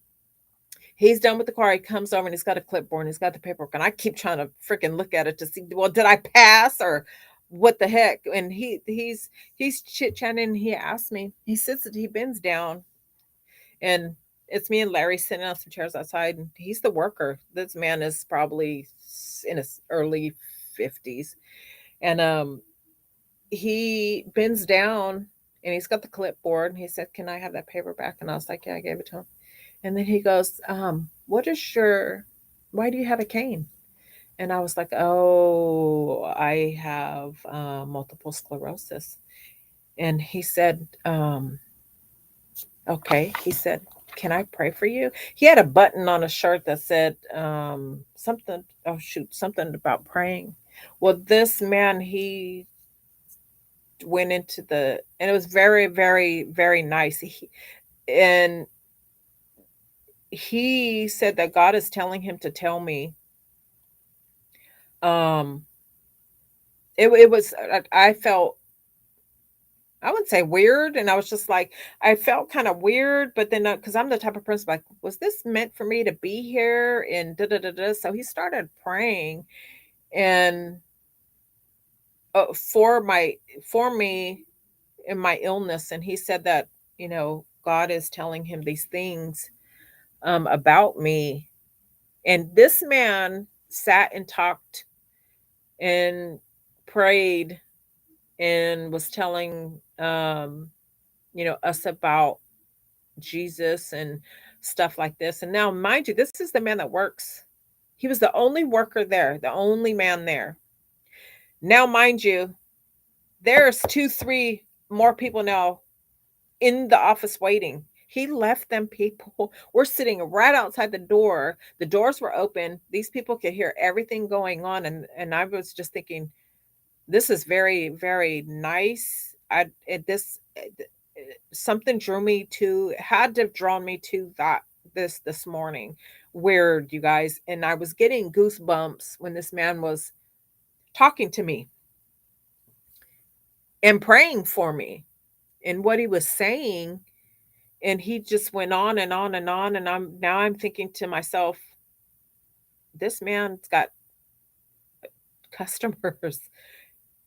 he's done with the car. He comes over and he's got a clipboard and he's got the paperwork. And I keep trying to freaking look at it to see, well, did I pass or what the heck? And he's chit chatting. And he asks me, he bends down and it's me and Larry sitting on some chairs outside. And he's the worker. This man is probably in his early 50s. And he bends down and he's got the clipboard and he said, can I have that paper back? And I was like, yeah, I gave it to him. And then he goes, why do you have a cane? And I was like, oh, I have multiple sclerosis. And he said, okay. He said, can I pray for you? He had a button on a shirt that said something about praying. Well, this man, he went and it was very, very, very nice. And he said that God is telling him to tell me, um, it was, I felt, I wouldn't say weird. And I was just like, I felt kind of weird, but then because I'm the type of person like, was this meant for me to be here? And da da da da. So he started praying and for me in my illness, and he said that God is telling him these things about me. And this man sat and talked and prayed and was telling us about Jesus and stuff like this. And now, mind you, this is the man that works. He was the only worker there, the only man there. Now, mind you, there's 2, 3 more people now in the office waiting. He left them people. We're sitting right outside the door. The doors were open. These people could hear everything going on. And I was just thinking, this is very, very nice. Something drew me to, had to have drawn me to that this morning. Weird, you guys. And I was getting goosebumps when this man was talking to me and praying for me and what he was saying. And he just went on and on and on. And I'm thinking to myself, this man's got customers.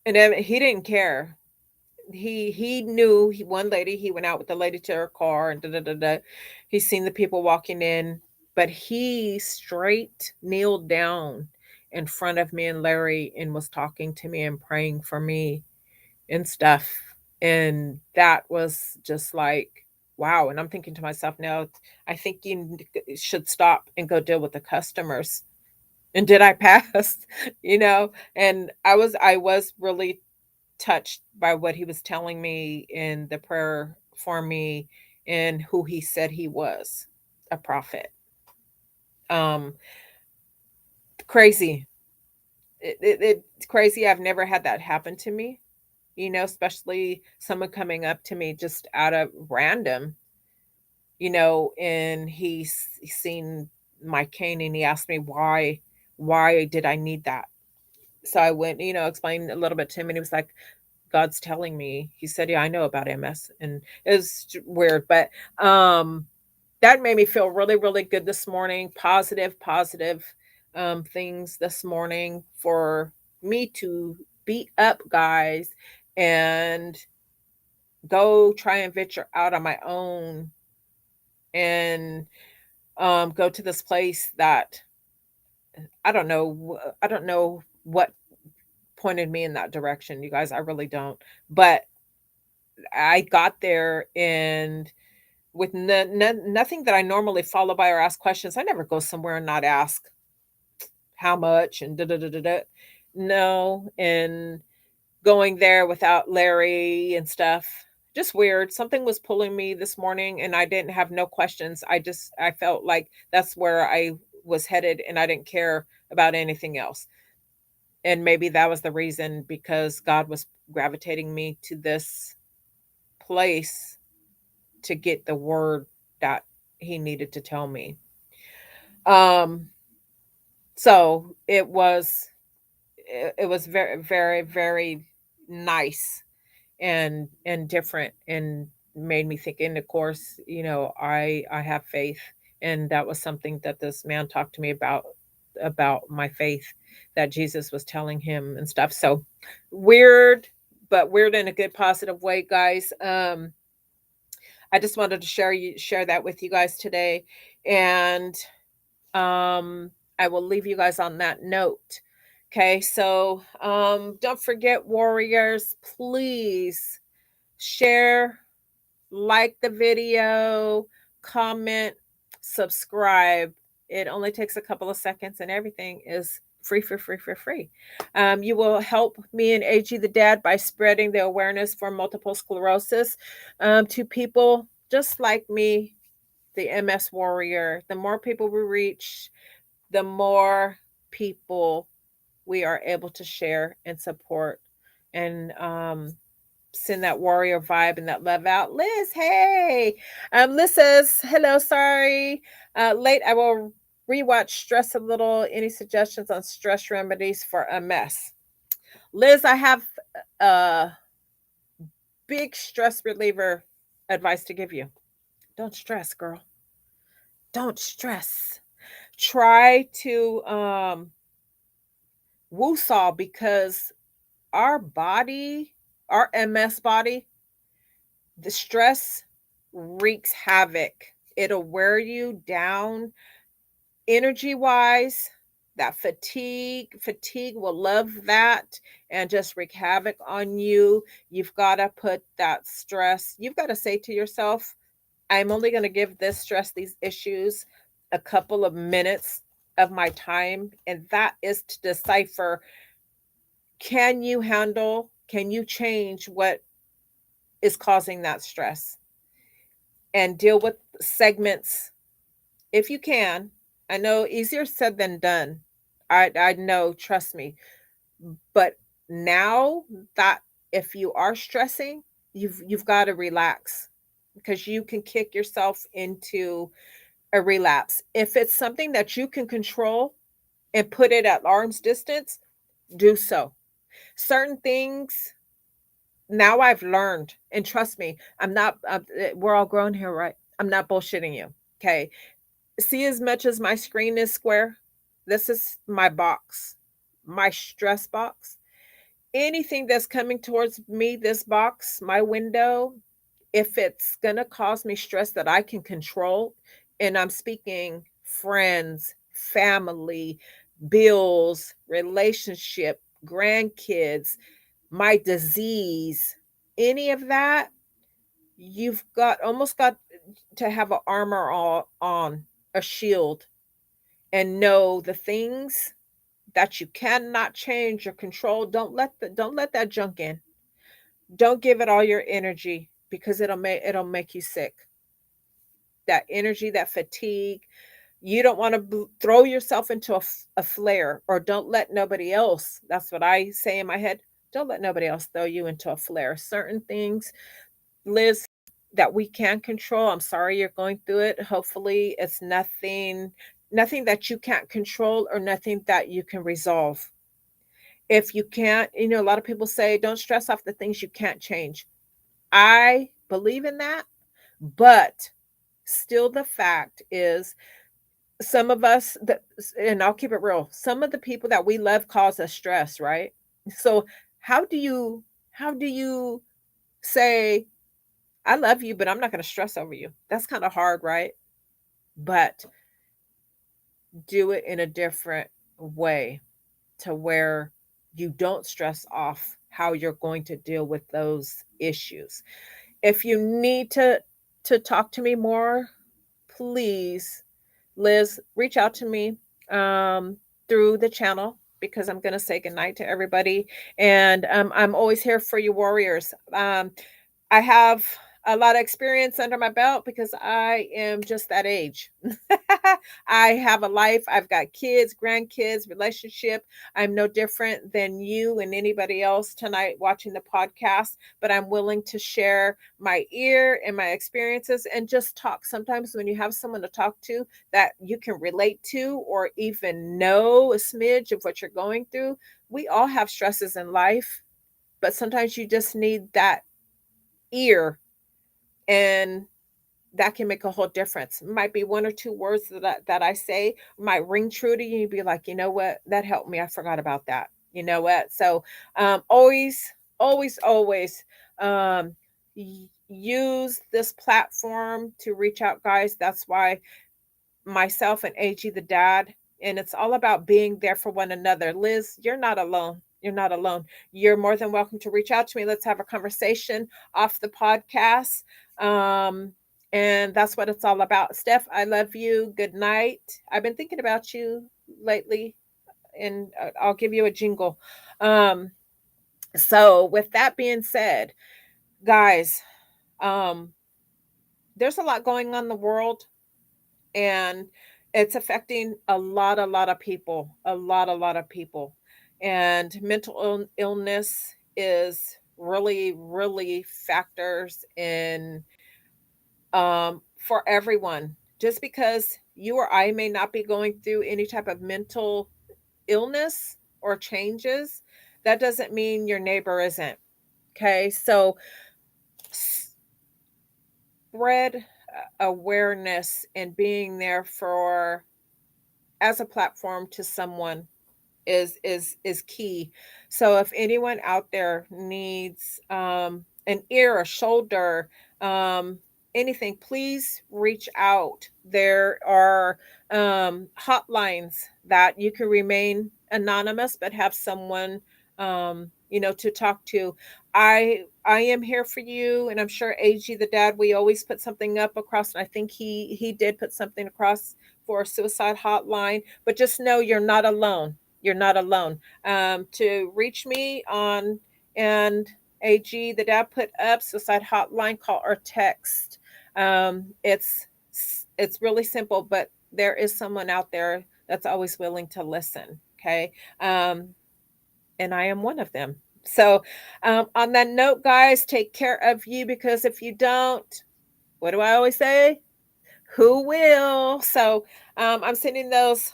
And he didn't care. He knew one lady, he went out with the lady to her car and da da da da. He's seen the people walking in, but he straight kneeled down in front of me and Larry and was talking to me and praying for me and stuff. And that was just like, wow. And I'm thinking to myself, now I think you should stop and go deal with the customers. And did I pass? And I was really touched by what he was telling me in the prayer for me and who he said he was, a prophet. Um, Crazy. It's crazy. I've never had that happen to me, especially someone coming up to me just out of random, and he's seen my cane and he asked me why did I need that? So I went, explained a little bit to him and he was like, God's telling me. He said, yeah, I know about MS. And it was weird, but that made me feel really, really good this morning. Positive things this morning for me to beat up, guys, and go try and venture out on my own and go to this place that I don't know what pointed me in that direction, you guys. I really don't. But I got there and with nothing that I normally follow by or ask questions. I never go somewhere and not ask how much and da da da da da. No, and going there without Larry and stuff, just weird. Something was pulling me this morning, and I didn't have no questions. I felt like that's where I was headed, and I didn't care about anything else. And maybe that was the reason, because God was gravitating me to this place to get the word that he needed to tell me. Um, so it was very, very, very nice and different and made me think. And of course, I have faith, and that was something that this man talked to me about my faith that Jesus was telling him and stuff. So weird, but weird in a good positive way, guys. I just wanted to share that with you guys today. And I will leave you guys on that note. Okay, so don't forget, warriors, please share, like the video, comment, subscribe. It only takes a couple of seconds, and everything is free, free, free, free, free. You will help me and AG the Dad by spreading the awareness for multiple sclerosis to people just like me, the MS warrior. The more people we reach, the more people we are able to share and support and send that warrior vibe and that love out. Liz, hey. Liz says, hello, sorry. Late, I will rewatch Stress a Little. Any suggestions on stress remedies for MS? Liz, I have big stress reliever advice to give you. Don't stress, girl. Don't stress. Try to woosah, because our body, our MS body, the stress wreaks havoc. It'll wear you down energy wise. That fatigue will love that and just wreak havoc on you. You've got to put that stress, you've got to say to yourself, I'm only going to give this stress, these issues, a couple of minutes of my time. And that is to decipher, can you handle, can you change what is causing that stress and deal with segments if you can. I know easier said than done. I know, trust me. But now that if you are stressing, you've got to relax, because you can kick yourself into a relapse. If it's something that you can control and put it at arm's distance, do so. Certain things now I've learned, and trust me, I'm not, we're all grown here, right? I'm not bullshitting you. Okay. See, as much as my screen is square, this is my box, my stress box. Anything that's coming towards me, this box, my window, if it's going to cause me stress that I can control, and I'm speaking friends, family, bills, relationship, grandkids, my disease, any of that, you've got almost got to have an armor all on, a shield, and know the things that you cannot change or control. Don't let that junk in. Don't give it all your energy, because it'll make you sick. That energy, that fatigue, you don't want to throw yourself into a flare, or don't let nobody else. That's what I say in my head. Don't let nobody else throw you into a flare. Certain things, Liz, that we can control. I'm sorry you're going through it. Hopefully it's nothing that you can't control, or nothing that you can resolve. If you can't, a lot of people say don't stress off the things you can't change. I believe in that, but still the fact is, some of us that, and I'll keep it real, some of the people that we love cause us stress, right? So how do you say, I love you, but I'm not going to stress over you? That's kind of hard, right? But do it in a different way, to where you don't stress off how you're going to deal with those issues. If you need to talk to me more, please, Liz, reach out to me through the channel, because I'm going to say goodnight to everybody. And I'm always here for you, warriors. I have a lot of experience under my belt, because I am just that age. I have a life. I've got kids, grandkids, relationship. I'm no different than you and anybody else tonight watching the podcast, but I'm willing to share my ear and my experiences and just talk. Sometimes when you have someone to talk to that you can relate to, or even know a smidge of what you're going through, we all have stresses in life, but sometimes you just need that ear, and that can make a whole difference. It might be one or two words that I say might ring true to you. You'd be like, you know what, that helped me, I forgot about that. You know what? So always um use this platform to reach out, guys. That's why myself and AG the dad, and it's all about being there for one another. Liz, you're not alone. You're not alone. You're more than welcome to reach out to me. Let's have a conversation off the podcast. Um, and that's what it's all about. Steph, I love you. Good night. I've been thinking about you lately, and I'll give you a jingle. Um, so, with that being said, guys, um, there's a lot going on in the world, and it's affecting a lot of people, a lot of people. And mental illness is really factors in, for everyone. Just because you or I may not be going through any type of mental illness or changes, that doesn't mean your neighbor isn't. Okay, so spread awareness and being there for as a platform to someone is key. So if anyone out there needs an ear, a shoulder, anything, please reach out. There are hotlines that you can remain anonymous but have someone to talk to. I am here for you, and I'm sure AG the dad, we always put something up across, and I think he did put something across for a suicide hotline. But just know you're not alone. You're not alone. To reach me on, and AG the dad put up suicide hotline, call or text. It's really simple, but there is someone out there that's always willing to listen. Okay. And I am one of them. So, on that note, guys, take care of you, because if you don't, what do I always say? Who will? So, I'm sending those.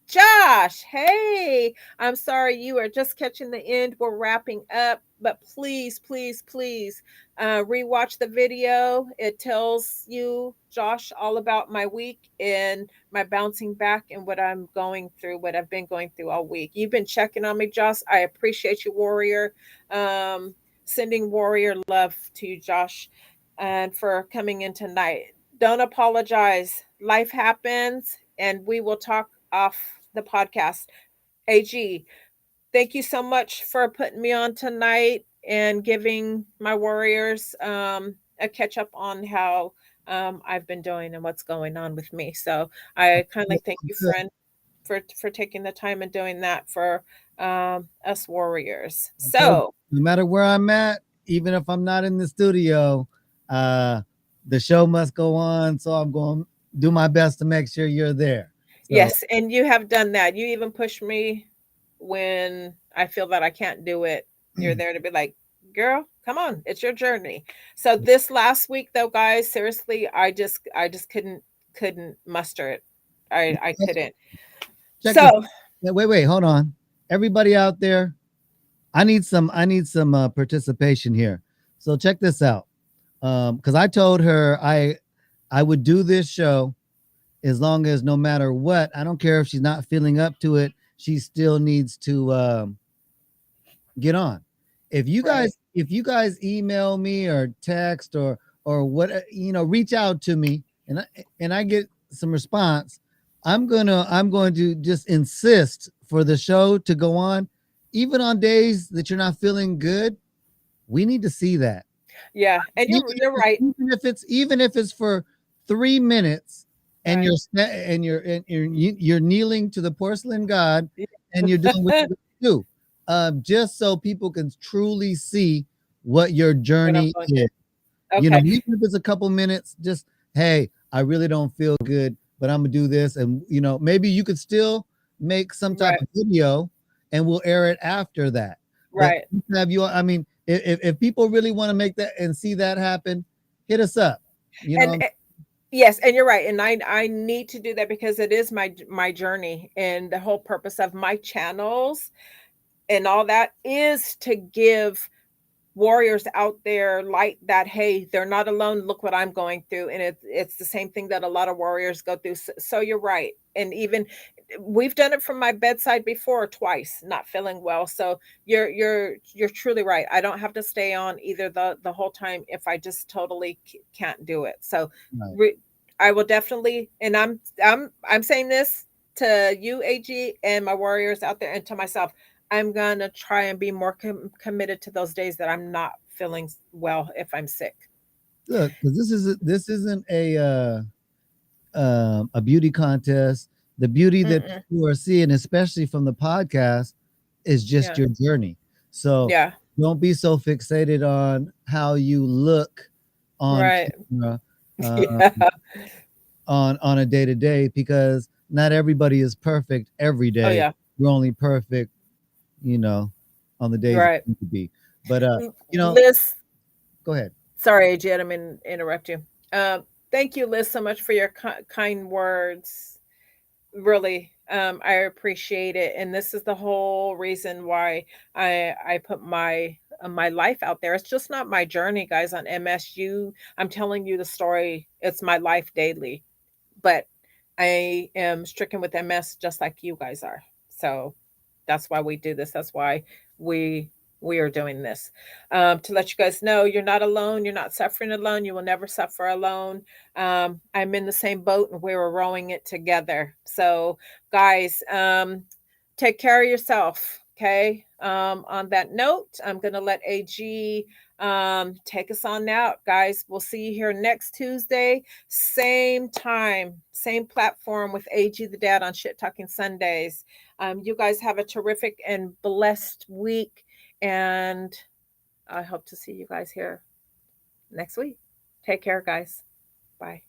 Josh, hey, I'm sorry you are just catching the end. We're wrapping up, but please, please, please rewatch the video. It tells you, Josh, all about my week and my bouncing back and what I'm going through, what I've been going through all week. You've been checking on me, Josh. I appreciate you, Warrior. Sending Warrior love to you, Josh, and for coming in tonight. Don't apologize. Life happens, and we will talk off the podcast. AG, thank you so much for putting me on tonight and giving my Warriors a catch up on how I've been doing and what's going on with me. So I kindly thank you, friend, for taking the time and doing that for us Warriors. So no matter where I'm at, even if I'm not in the studio, the show must go on. So I'm going to do my best to make sure you're there. So, yes, and you have done that. You even push me when I feel that I can't do it. You're there to be like, girl, come on, it's your journey. So this last week though, guys, seriously, I just couldn't muster it. I couldn't. So wait, hold on. Everybody out there, I need some participation here. So check this out. Because I told her I would do this show as long as, no matter what, I don't care if she's not feeling up to it, she still needs to get on. If you guys email me or text or what, reach out to me and I get some response, I'm going to just insist for the show to go on, even on days that you're not feeling good. We need to see that. Yeah, and you're right. Even if it's for 3 minutes, and right, you're kneeling to the porcelain god, and you're doing what you do, just so people can truly see what your journey is. Okay. Even if it's a couple minutes, just, hey, I really don't feel good, but I'm gonna do this, and maybe you could still make some type of video, and we'll air it after that. Right. But have you? I mean, if people really want to make that and see that happen, hit us up. Yes, and you're right, and I need to do that because it is my journey, and the whole purpose of my channels and all that is to give Warriors out there light that, hey, they're not alone. Look what I'm going through, and it's the same thing that a lot of Warriors go through. So you're right, and even we've done it from my bedside before, twice, not feeling well. So you're truly right. I don't have to stay on either the whole time if I just totally can't do it. So I will definitely, and I'm saying this to you, AG, and my Warriors out there, and to myself. I'm gonna try and be more committed to those days that I'm not feeling well if I'm sick. Look, because this isn't a beauty contest. The beauty that people are seeing, especially from the podcast, is just your journey. So don't be so fixated on how you look on camera, on a day-to-day, because not everybody is perfect every day. Oh, yeah. We're only perfect, on the days it need to be. But Liz, go ahead. Sorry, AJ, I didn't mean to interrupt you. Thank you, Liz, so much for your kind words. Really, I appreciate it, and this is the whole reason why I put my my life out there. It's just not my journey, guys, on MSU. I'm telling you the story. It's my life daily. But I am stricken with MS just like you guys are. So that's why we do this. That's why we we are doing this, to let you guys know you're not alone. You're not suffering alone. You will never suffer alone. I'm in the same boat, and we're rowing it together. So, guys, take care of yourself. Okay. On that note, I'm gonna let AG take us on out, guys. We'll see you here next Tuesday, same time, same platform with AG the Dad on Shit Talking Sundays. You guys have a terrific and blessed week, and I hope to see you guys here next week. Take care, guys. Bye.